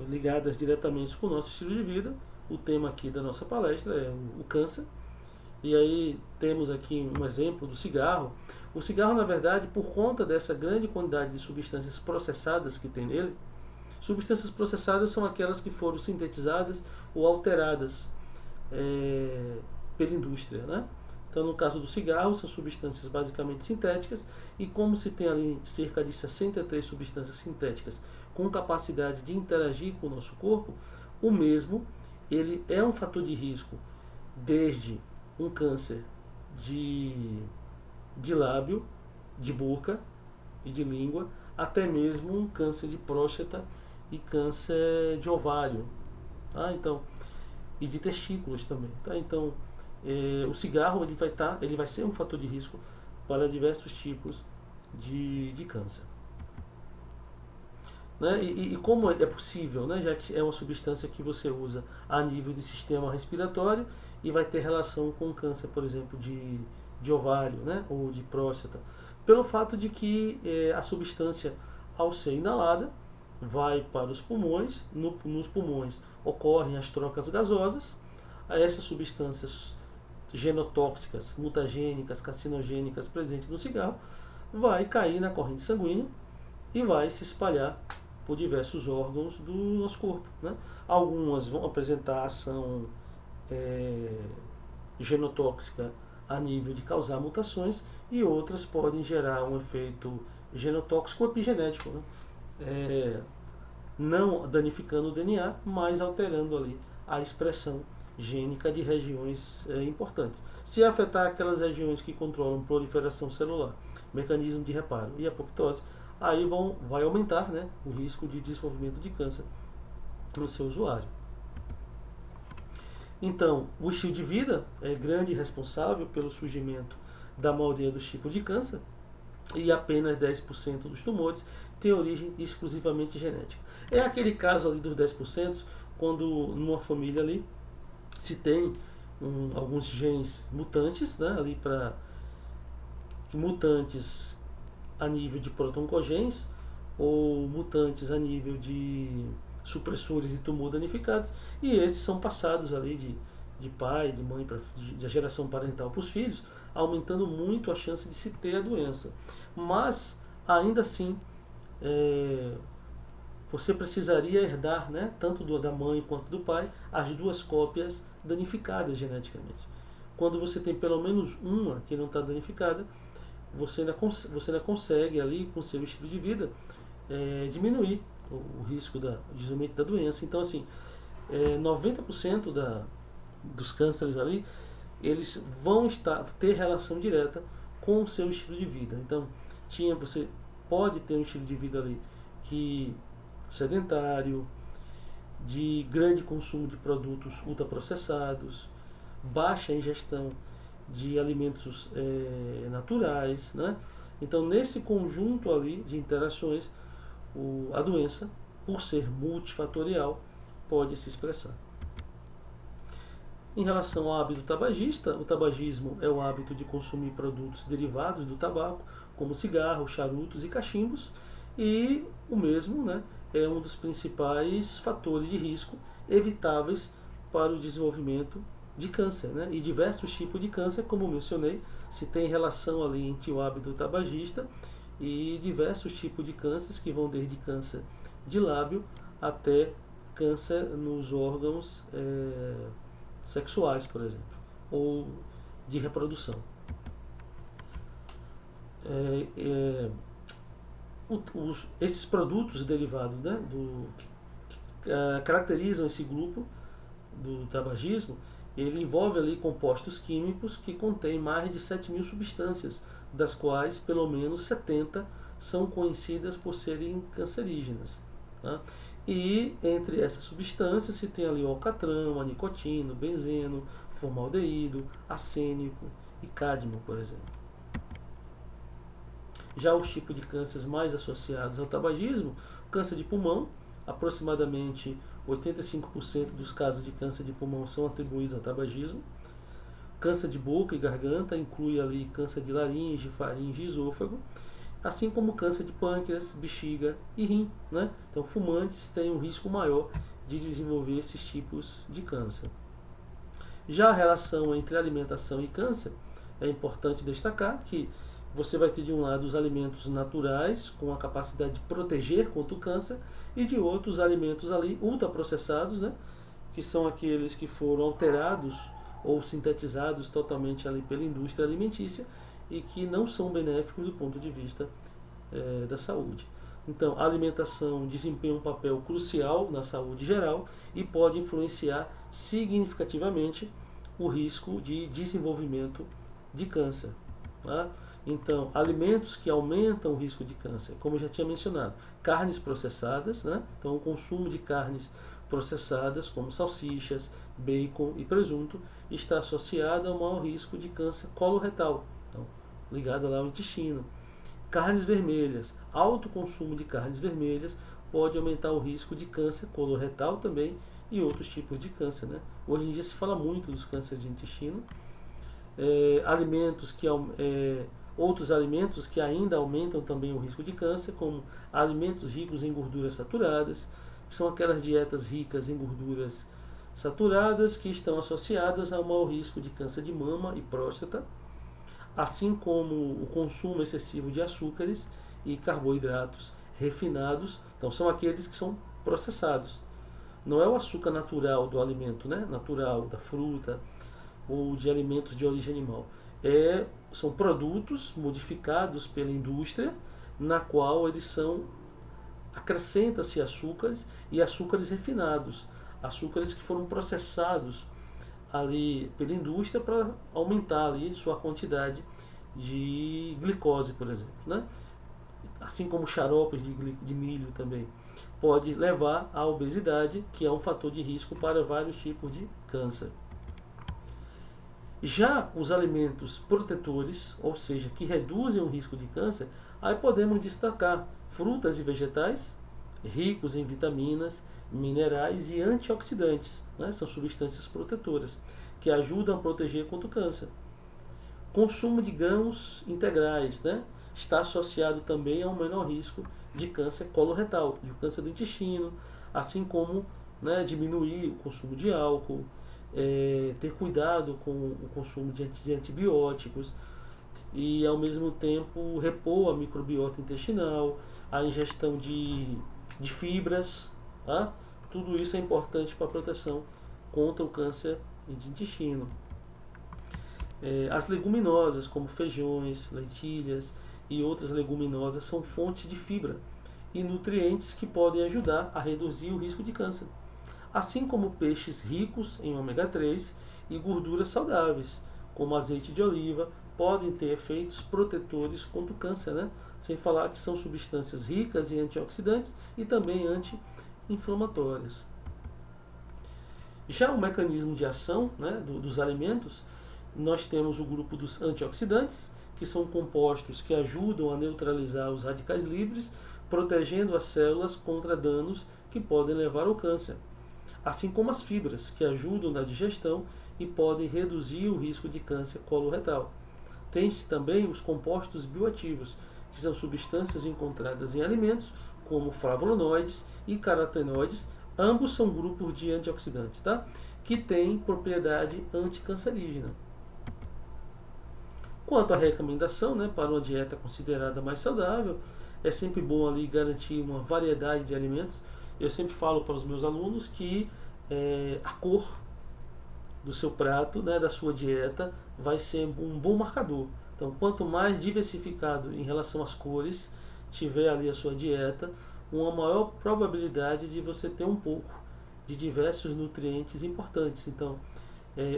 ligadas diretamente com o nosso estilo de vida, o tema aqui da nossa palestra é o câncer. E aí temos aqui um exemplo do cigarro. O cigarro, na verdade, por conta dessa grande quantidade de substâncias processadas que tem nele, substâncias processadas são aquelas que foram sintetizadas ou alteradas pela indústria, né? Então, no caso do cigarro, são substâncias basicamente sintéticas, e como se tem ali cerca de 63 substâncias sintéticas com capacidade de interagir com o nosso corpo, o mesmo, ele é um fator de risco desde um câncer de lábio, de boca e de língua, até mesmo um câncer de próstata e câncer de ovário, tá? Então, e de testículos também, tá? Então, o cigarro ele vai ser um fator de risco para diversos tipos de câncer. Né? E como é possível, né? Já que é uma substância que você usa a nível de sistema respiratório e vai ter relação com câncer, por exemplo, de ovário, né? Ou de próstata, pelo fato de que a substância, ao ser inalada, vai para os pulmões, nos pulmões ocorrem as trocas gasosas, essas substâncias genotóxicas, mutagênicas, carcinogênicas presentes no cigarro, vai cair na corrente sanguínea e vai se espalhar por diversos órgãos do nosso corpo, né? Algumas vão apresentar ação genotóxica a nível de causar mutações, e outras podem gerar um efeito genotóxico epigenético, né? Não danificando o DNA, mas alterando ali a expressão gênica de regiões importantes. Se afetar aquelas regiões que controlam proliferação celular, mecanismo de reparo e apoptose, aí vai aumentar, né, o risco de desenvolvimento de câncer no seu usuário. Então, o estilo de vida é grande responsável pelo surgimento da maioria dos tipos de câncer, e apenas 10% dos tumores tem origem exclusivamente genética. É aquele caso ali dos 10%, quando numa família ali se tem alguns genes mutantes, né, ali para mutantes a nível de protoncogenes ou mutantes a nível de supressores de tumor danificados, e esses são passados ali de pai, de mãe, de geração parental para os filhos, aumentando muito a chance de se ter a doença. Mas, ainda assim, você precisaria herdar, né, tanto da mãe quanto do pai, as duas cópias danificadas geneticamente. Quando você tem pelo menos uma que não está danificada, você ainda consegue ali, com seu estilo de vida, diminuir o risco de desenvolvimento da doença. Então, assim, 90% dos cânceres ali, eles vão ter relação direta com o seu estilo de vida. Então, você pode ter um estilo de vida ali sedentário, de grande consumo de produtos ultraprocessados, baixa ingestão de alimentos naturais, né? Então, nesse conjunto ali de interações, a doença, por ser multifatorial, pode se expressar. Em relação ao hábito tabagista, o tabagismo é o hábito de consumir produtos derivados do tabaco, como cigarro, charutos e cachimbos, e o mesmo, né, é um dos principais fatores de risco evitáveis para o desenvolvimento de câncer, né? E diversos tipos de câncer, como mencionei, se tem relação ali entre o hábito tabagista e diversos tipos de cânceres, que vão desde câncer de lábio até câncer nos órgãos sexuais, por exemplo, ou de reprodução. Esses produtos derivados, né, que caracterizam esse grupo do tabagismo, ele envolve ali compostos químicos que contêm mais de 7.000 substâncias, das quais pelo menos 70 são conhecidas por serem cancerígenas, tá? E entre essas substâncias se tem ali o alcatrão, a nicotina, o benzeno, formaldeído, arsênico e cádmio, por exemplo. Já os tipos de cânceres mais associados ao tabagismo, câncer de pulmão, aproximadamente 85% dos casos de câncer de pulmão são atribuídos ao tabagismo. Câncer de boca e garganta inclui ali câncer de laringe, faringe e esôfago, assim como câncer de pâncreas, bexiga e rim, né? Então, fumantes têm um risco maior de desenvolver esses tipos de câncer. Já a relação entre alimentação e câncer, é importante destacar que você vai ter de um lado os alimentos naturais, com a capacidade de proteger contra o câncer, e de outros alimentos ali ultraprocessados, né? Que são aqueles que foram alterados ou sintetizados totalmente ali pela indústria alimentícia e que não são benéficos do ponto de vista da saúde. Então, a alimentação desempenha um papel crucial na saúde geral e pode influenciar significativamente o risco de desenvolvimento de câncer. Tá? Então, alimentos que aumentam o risco de câncer, como eu já tinha mencionado, carnes processadas, né? Então o consumo de carnes processadas, como salsichas, bacon e presunto, está associado ao maior risco de câncer coloretal, então, ligado lá ao intestino. Carnes vermelhas, alto consumo de carnes vermelhas pode aumentar o risco de câncer coloretal também e outros tipos de câncer, né? Hoje em dia se fala muito dos cânceres de intestino. Outros alimentos que ainda aumentam também o risco de câncer, como alimentos ricos em gorduras saturadas, que são aquelas dietas ricas em gorduras saturadas que estão associadas ao maior risco de câncer de mama e próstata, assim como o consumo excessivo de açúcares e carboidratos refinados. Então são aqueles que são processados. Não é o açúcar natural do alimento, né? Natural da fruta ou de alimentos de origem animal. São produtos modificados pela indústria, na qual acrescenta-se açúcares e açúcares refinados, açúcares que foram processados ali pela indústria para aumentar ali sua quantidade de glicose, por exemplo, né? Assim como xaropes de milho também pode levar à obesidade, que é um fator de risco para vários tipos de câncer. Já os alimentos protetores, ou seja, que reduzem o risco de câncer, aí podemos destacar frutas e vegetais ricos em vitaminas, minerais e antioxidantes, né? São substâncias protetoras que ajudam a proteger contra o câncer. Consumo de grãos integrais, né? Está associado também a um menor risco de câncer coloretal, de câncer do intestino, assim como, né, diminuir o consumo de álcool, ter cuidado com o consumo de antibióticos e, ao mesmo tempo, repor a microbiota intestinal, a ingestão de fibras, tá? Tudo isso é importante para a proteção contra o câncer de intestino. As leguminosas, como feijões, lentilhas e outras leguminosas, são fontes de fibra e nutrientes que podem ajudar a reduzir o risco de câncer, assim como peixes ricos em ômega 3 e gorduras saudáveis, como azeite de oliva, podem ter efeitos protetores contra o câncer, né? Sem falar que são substâncias ricas em antioxidantes e também anti-inflamatórias. Já o mecanismo de ação, né, dos alimentos, nós temos o grupo dos antioxidantes, que são compostos que ajudam a neutralizar os radicais livres, protegendo as células contra danos que podem levar ao câncer, assim como as fibras, que ajudam na digestão e podem reduzir o risco de câncer coloretal. Tem-se também os compostos bioativos, que são substâncias encontradas em alimentos, como flavonoides e carotenoides, ambos são grupos de antioxidantes, tá? Que têm propriedade anticancerígena. Quanto à recomendação, né, para uma dieta considerada mais saudável, é sempre bom ali garantir uma variedade de alimentos. Eu sempre falo para os meus alunos que a cor do seu prato, né, da sua dieta, vai ser um bom marcador. Então, quanto mais diversificado em relação às cores tiver ali a sua dieta, uma maior probabilidade de você ter um pouco de diversos nutrientes importantes. Então,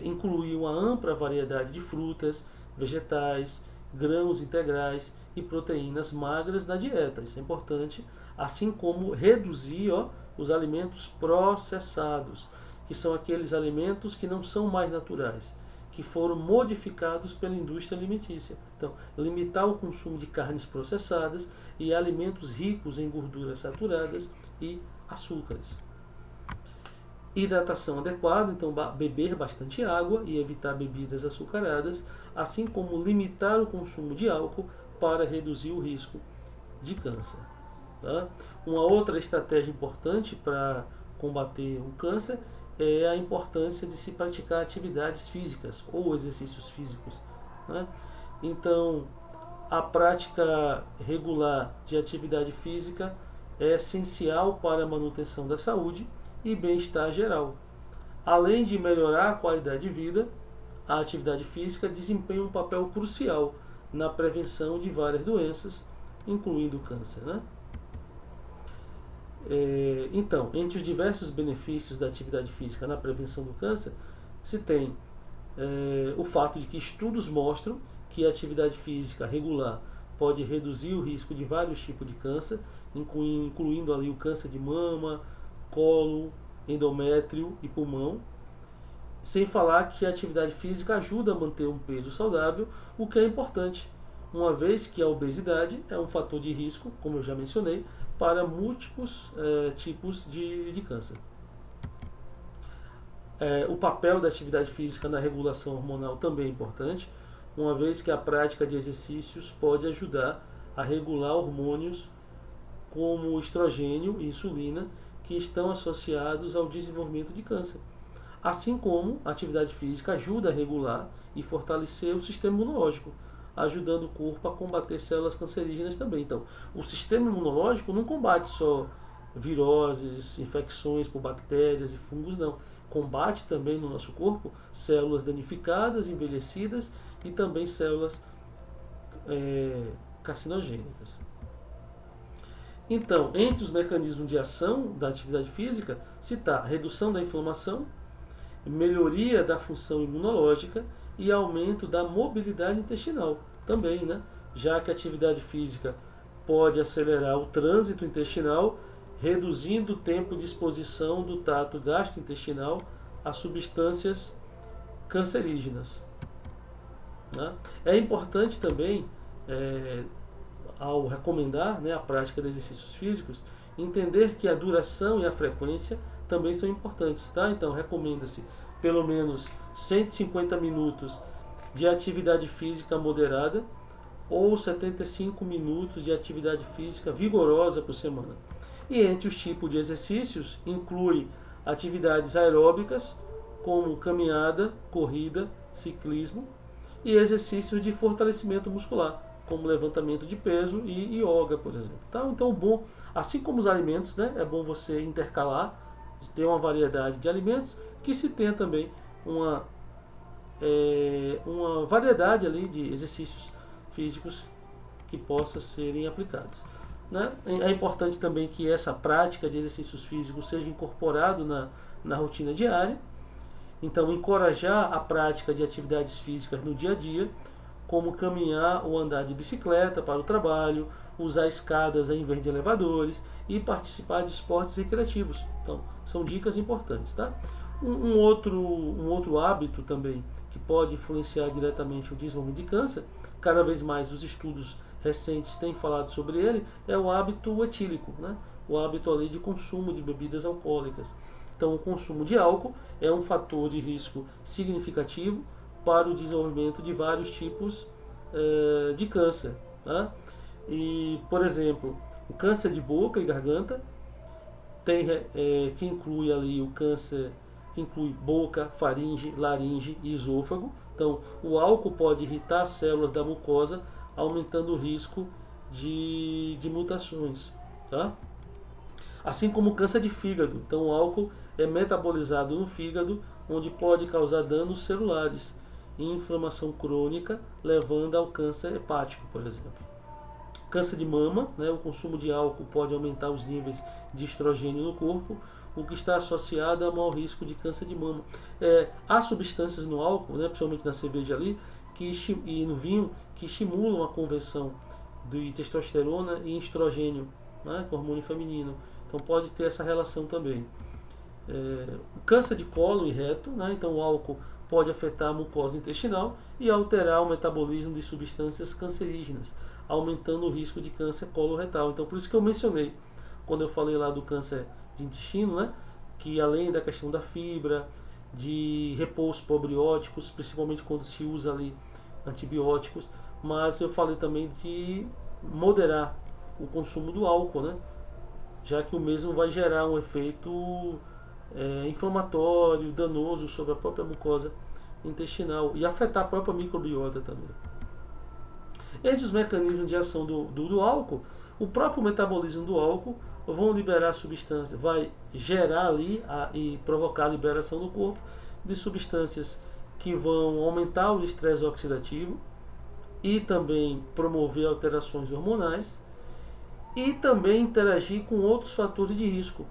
incluir uma ampla variedade de frutas, vegetais, grãos integrais e proteínas magras na dieta. Isso é importante, assim como reduzir os alimentos processados, que são aqueles alimentos que não são mais naturais, que foram modificados pela indústria alimentícia. Então, limitar o consumo de carnes processadas e alimentos ricos em gorduras saturadas e açúcares. Hidratação adequada, então beber bastante água e evitar bebidas açucaradas, assim como limitar o consumo de álcool para reduzir o risco de câncer. Tá? Uma outra estratégia importante para combater o câncer é a importância de se praticar atividades físicas ou exercícios físicos. Né? Então, a prática regular de atividade física é essencial para a manutenção da saúde e bem-estar geral. Além de melhorar a qualidade de vida, a atividade física desempenha um papel crucial na prevenção de várias doenças, incluindo o câncer. Né? Então, entre os diversos benefícios da atividade física na prevenção do câncer, se tem o fato de que estudos mostram que a atividade física regular pode reduzir o risco de vários tipos de câncer, incluindo ali o câncer de mama, colo, endométrio e pulmão. Sem falar que a atividade física ajuda a manter um peso saudável, o que é importante, uma vez que a obesidade é um fator de risco, como eu já mencionei, para múltiplos tipos de câncer. O papel da atividade física na regulação hormonal também é importante, uma vez que a prática de exercícios pode ajudar a regular hormônios como o estrogênio e insulina, que estão associados ao desenvolvimento de câncer. Assim como a atividade física ajuda a regular e fortalecer o sistema imunológico, ajudando o corpo a combater células cancerígenas também. Então, o sistema imunológico não combate só viroses, infecções por bactérias e fungos, não. Combate também no nosso corpo células danificadas, envelhecidas e também células carcinogênicas. Então, entre os mecanismos de ação da atividade física, se está redução da inflamação, melhoria da função imunológica e aumento da mobilidade intestinal também, né? Já que a atividade física pode acelerar o trânsito intestinal, reduzindo o tempo de exposição do trato gastrointestinal a substâncias cancerígenas. Né? É importante também, ao recomendar a prática de exercícios físicos, entender que a duração e a frequência também são importantes. Tá? Então, recomenda-se pelo menos 150 minutos de atividade física moderada ou 75 minutos de atividade física vigorosa por semana. E entre os tipos de exercícios, inclui atividades aeróbicas, como caminhada, corrida, ciclismo, e exercícios de fortalecimento muscular, como levantamento de peso e yoga, por exemplo. Tá? Então, bom, assim como os alimentos, né, é bom você intercalar, ter uma variedade de alimentos, que se tenha também uma variedade ali de exercícios físicos que possam serem aplicados. Né? É importante também que essa prática de exercícios físicos seja incorporado na rotina diária. Então, encorajar a prática de atividades físicas no dia a dia, como caminhar ou andar de bicicleta para o trabalho, usar escadas ao invés de elevadores e participar de esportes recreativos. Então, são dicas importantes. Tá? Um outro hábito também que pode influenciar diretamente o desenvolvimento de câncer, cada vez mais os estudos recentes têm falado sobre ele, é o hábito etílico, né? O hábito ali de consumo de bebidas alcoólicas. Então, o consumo de álcool é um fator de risco significativo para o desenvolvimento de vários tipos de câncer. Tá? E, por exemplo, o câncer de boca e garganta, que inclui ali o câncer que inclui boca, faringe, laringe e esôfago. Então, o álcool pode irritar as células da mucosa, aumentando o risco de mutações. Tá? Assim como o câncer de fígado. Então, o álcool é metabolizado no fígado, onde pode causar danos celulares e inflamação crônica, levando ao câncer hepático, por exemplo. Câncer de mama, né, o consumo de álcool pode aumentar os níveis de estrogênio no corpo, o que está associado a maior risco de câncer de mama. Há substâncias no álcool, né, principalmente na cerveja ali, e no vinho, que estimulam a conversão de testosterona e estrogênio, né, com hormônio feminino. Então pode ter essa relação também. O câncer de colo e reto, né, então o álcool pode afetar a mucosa intestinal e alterar o metabolismo de substâncias cancerígenas, aumentando o risco de câncer coloretal. Então, por isso que eu mencionei, quando eu falei lá do câncer de intestino, né, que além da questão da fibra, de repouso probióticos, principalmente quando se usa ali antibióticos, mas eu falei também de moderar o consumo do álcool, né? Já que o mesmo vai gerar um efeito inflamatório, danoso sobre a própria mucosa intestinal e afetar a própria microbiota também. Entre os mecanismos de ação do álcool, o próprio metabolismo do álcool vão liberar substâncias, vai gerar ali e provocar a liberação do corpo de substâncias que vão aumentar o estresse oxidativo e também promover alterações hormonais e também interagir com outros fatores de risco.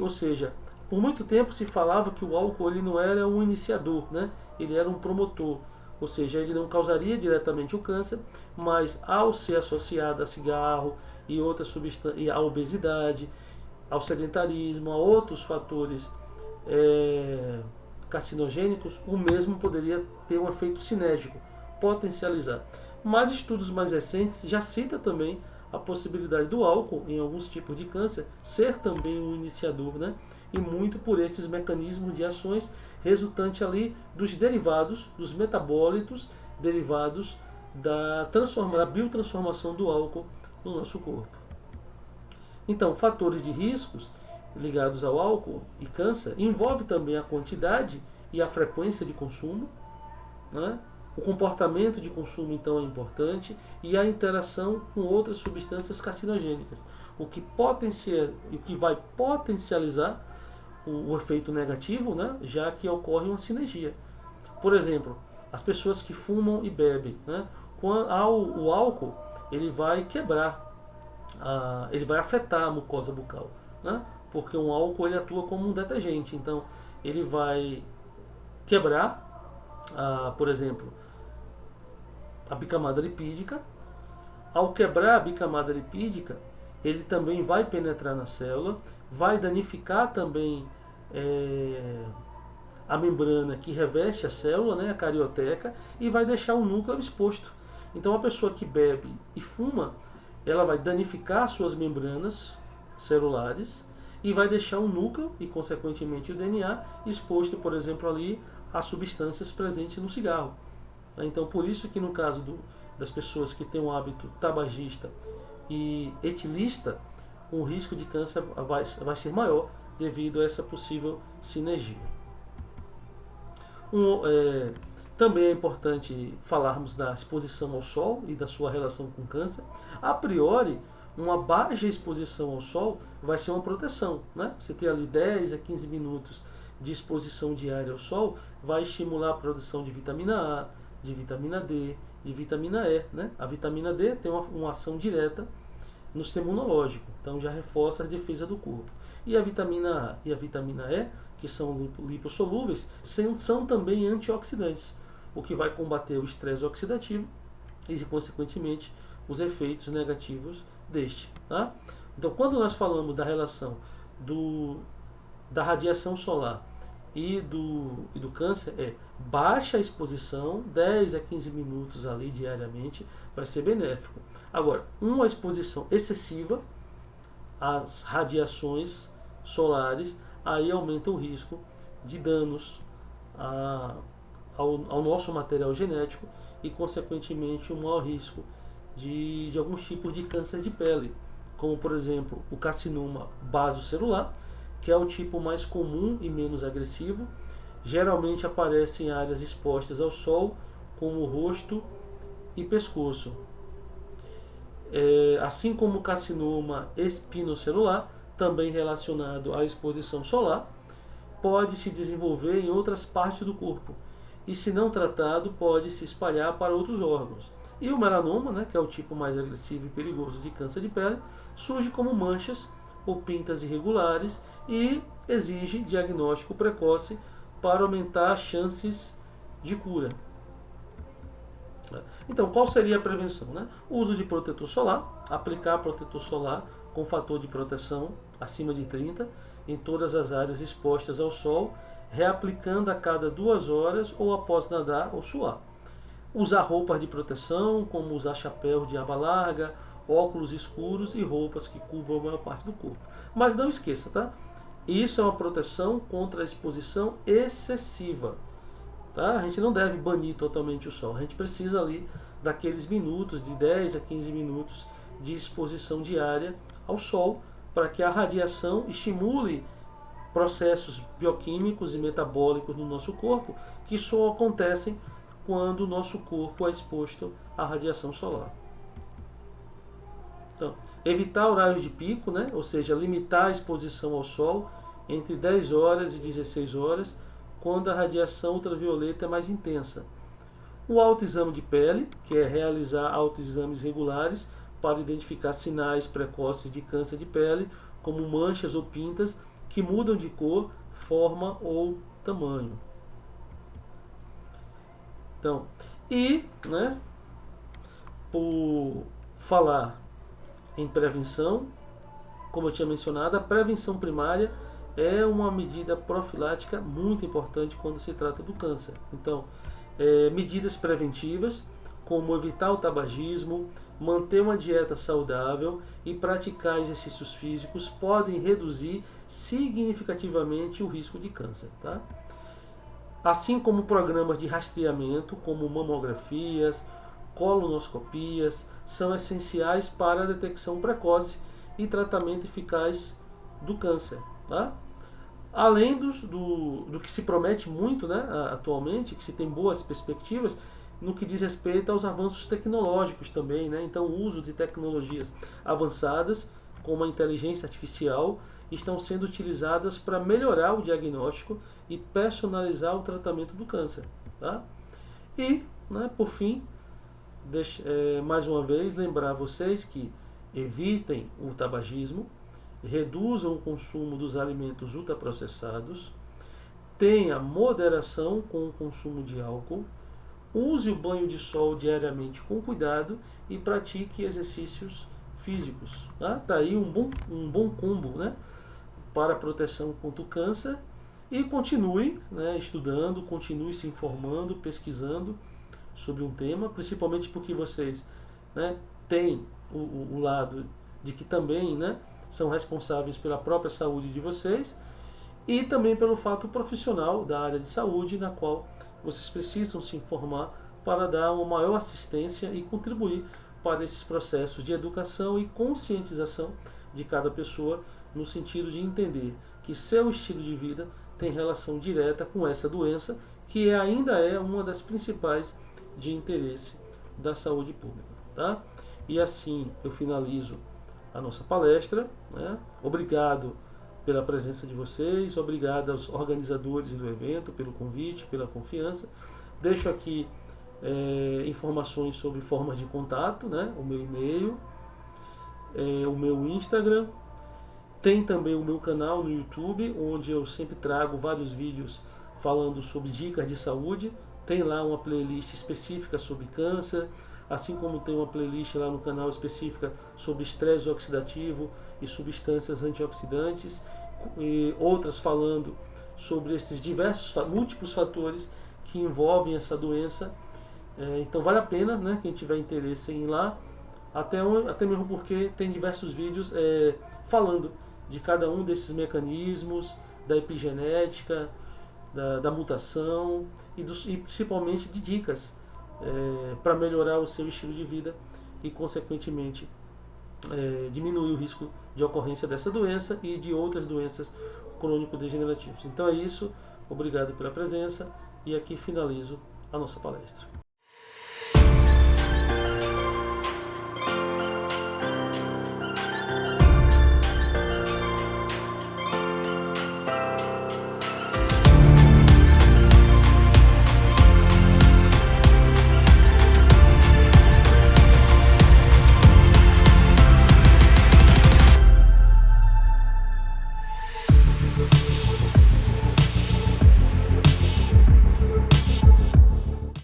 Ou seja, por muito tempo se falava que o álcool ele não era um iniciador, né? Ele era um promotor. Ou seja, ele não causaria diretamente o câncer, mas ao ser associado a cigarro e outras substâncias, à obesidade, ao sedentarismo, a outros fatores carcinogênicos, o mesmo poderia ter um efeito sinérgico, potencializar. Mas estudos mais recentes já citam também a possibilidade do álcool, em alguns tipos de câncer, ser também um iniciador, né? E muito por esses mecanismos de ações resultante ali dos derivados, dos metabólitos derivados da biotransformação do álcool no nosso corpo. Então, fatores de riscos ligados ao álcool e câncer envolve também a quantidade e a frequência de consumo, né? O comportamento de consumo, então, é importante e a interação com outras substâncias carcinogênicas, o que vai potencializar o efeito negativo, né? Já que ocorre uma sinergia. Por exemplo, as pessoas que fumam e bebem, né? O álcool ele vai quebrar, ele vai afetar a mucosa bucal, né? Porque o álcool ele atua como um detergente, então ele vai quebrar, por exemplo, a bicamada lipídica. Ao quebrar a bicamada lipídica, ele também vai penetrar na célula, vai danificar também a membrana que reveste a célula, né, a carioteca, e vai deixar o núcleo exposto. Então a pessoa que bebe e fuma, ela vai danificar suas membranas celulares e vai deixar o núcleo e consequentemente o DNA exposto, por exemplo, ali a substâncias presentes no cigarro. Então por isso que no caso das pessoas que têm um hábito tabagista e etilista, o risco de câncer vai ser maior devido a essa possível sinergia. Também é importante falarmos da exposição ao sol e da sua relação com o câncer. A priori, uma baixa exposição ao sol vai ser uma proteção, né? Você ter ali 10 a 15 minutos de exposição diária ao sol vai estimular a produção de vitamina A, de vitamina D, de vitamina E, né? A vitamina D tem uma ação direta no sistema imunológico, então já reforça a defesa do corpo. E a vitamina A e a vitamina E, que são lipossolúveis, são também antioxidantes, o que vai combater o estresse oxidativo e, consequentemente, os efeitos negativos deste. Tá? Então, quando nós falamos da relação da radiação solar e do câncer, baixa exposição, 10 a 15 minutos ali diariamente, vai ser benéfico. Agora, uma exposição excessiva às radiações solares, aí aumenta o risco de danos ao nosso material genético e, consequentemente, um maior risco de alguns tipos de câncer de pele, como, por exemplo, o carcinoma basocelular, que é o tipo mais comum e menos agressivo. Geralmente aparece em áreas expostas ao sol, como o rosto e pescoço. Assim como o carcinoma espinocelular, também relacionado à exposição solar, pode se desenvolver em outras partes do corpo e, se não tratado, pode se espalhar para outros órgãos. E o melanoma, né, que é o tipo mais agressivo e perigoso de câncer de pele, surge como manchas ou pintas irregulares e exige diagnóstico precoce para aumentar as chances de cura. Então, qual seria a prevenção? Né? O uso de protetor solar, aplicar protetor solar com fator de proteção acima de 30 em todas as áreas expostas ao sol, reaplicando a cada 2 horas ou após nadar ou suar. Usar roupas de proteção, como usar chapéu de aba larga, óculos escuros e roupas que cubram a maior parte do corpo. Mas não esqueça, tá? Isso é uma proteção contra a exposição excessiva. Tá? A gente não deve banir totalmente o sol. A gente precisa ali daqueles minutos, de 10 a 15 minutos de exposição diária ao sol, para que a radiação estimule processos bioquímicos e metabólicos no nosso corpo, que só acontecem quando o nosso corpo é exposto à radiação solar. Então, evitar horários de pico, né? Ou seja, limitar a exposição ao sol entre 10 horas e 16 horas, quando a radiação ultravioleta é mais intensa. O autoexame de pele, que é realizar autoexames regulares para identificar sinais precoces de câncer de pele, como manchas ou pintas que mudam de cor, forma ou tamanho. Então, né, por falar em prevenção, como eu tinha mencionado, a prevenção primária é uma medida profilática muito importante quando se trata do câncer. Então, medidas preventivas, como evitar o tabagismo, manter uma dieta saudável e praticar exercícios físicos, podem reduzir significativamente o risco de câncer. Tá? Assim como programas de rastreamento, como mamografias, colonoscopias, são essenciais para a detecção precoce e tratamento eficaz do câncer. Tá? Além do que se promete muito, né, atualmente, que se tem boas perspectivas, no que diz respeito aos avanços tecnológicos também, né? Então, o uso de tecnologias avançadas, como a inteligência artificial, estão sendo utilizadas para melhorar o diagnóstico e personalizar o tratamento do câncer. Tá? E, né, por fim, mais uma vez, lembrar vocês que evitem o tabagismo, reduzam o consumo dos alimentos ultraprocessados, tenha moderação com o consumo de álcool, use o banho de sol diariamente com cuidado e pratique exercícios físicos. Tá? Daí um bom combo, né, para a proteção contra o câncer. E continue, né, estudando, continue se informando, pesquisando sobre um tema, principalmente porque vocês, né, têm o lado de que também, né, são responsáveis pela própria saúde de vocês e também pelo fato profissional da área de saúde, na qual vocês precisam se informar para dar uma maior assistência e contribuir para esses processos de educação e conscientização de cada pessoa, no sentido de entender que seu estilo de vida tem relação direta com essa doença, que ainda é uma das principais de interesse da saúde pública. Tá? E assim eu finalizo a nossa palestra. Né? Obrigado pela presença de vocês, obrigado aos organizadores do evento pelo convite, pela confiança. Deixo aqui informações sobre formas de contato, né? O meu e-mail, o meu Instagram. Tem também o meu canal no YouTube, onde eu sempre trago vários vídeos falando sobre dicas de saúde. Tem lá uma playlist específica sobre câncer, assim como tem uma playlist lá no canal específica sobre estresse oxidativo e substâncias antioxidantes, e outras falando sobre esses múltiplos fatores que envolvem essa doença. Então vale a pena, né, quem tiver interesse em ir lá, até mesmo porque tem diversos vídeos falando de cada um desses mecanismos, da epigenética, da mutação e principalmente de dicas para melhorar o seu estilo de vida e, consequentemente, diminuir o risco de ocorrência dessa doença e de outras doenças crônico-degenerativas. Então é isso, obrigado pela presença e aqui finalizo a nossa palestra.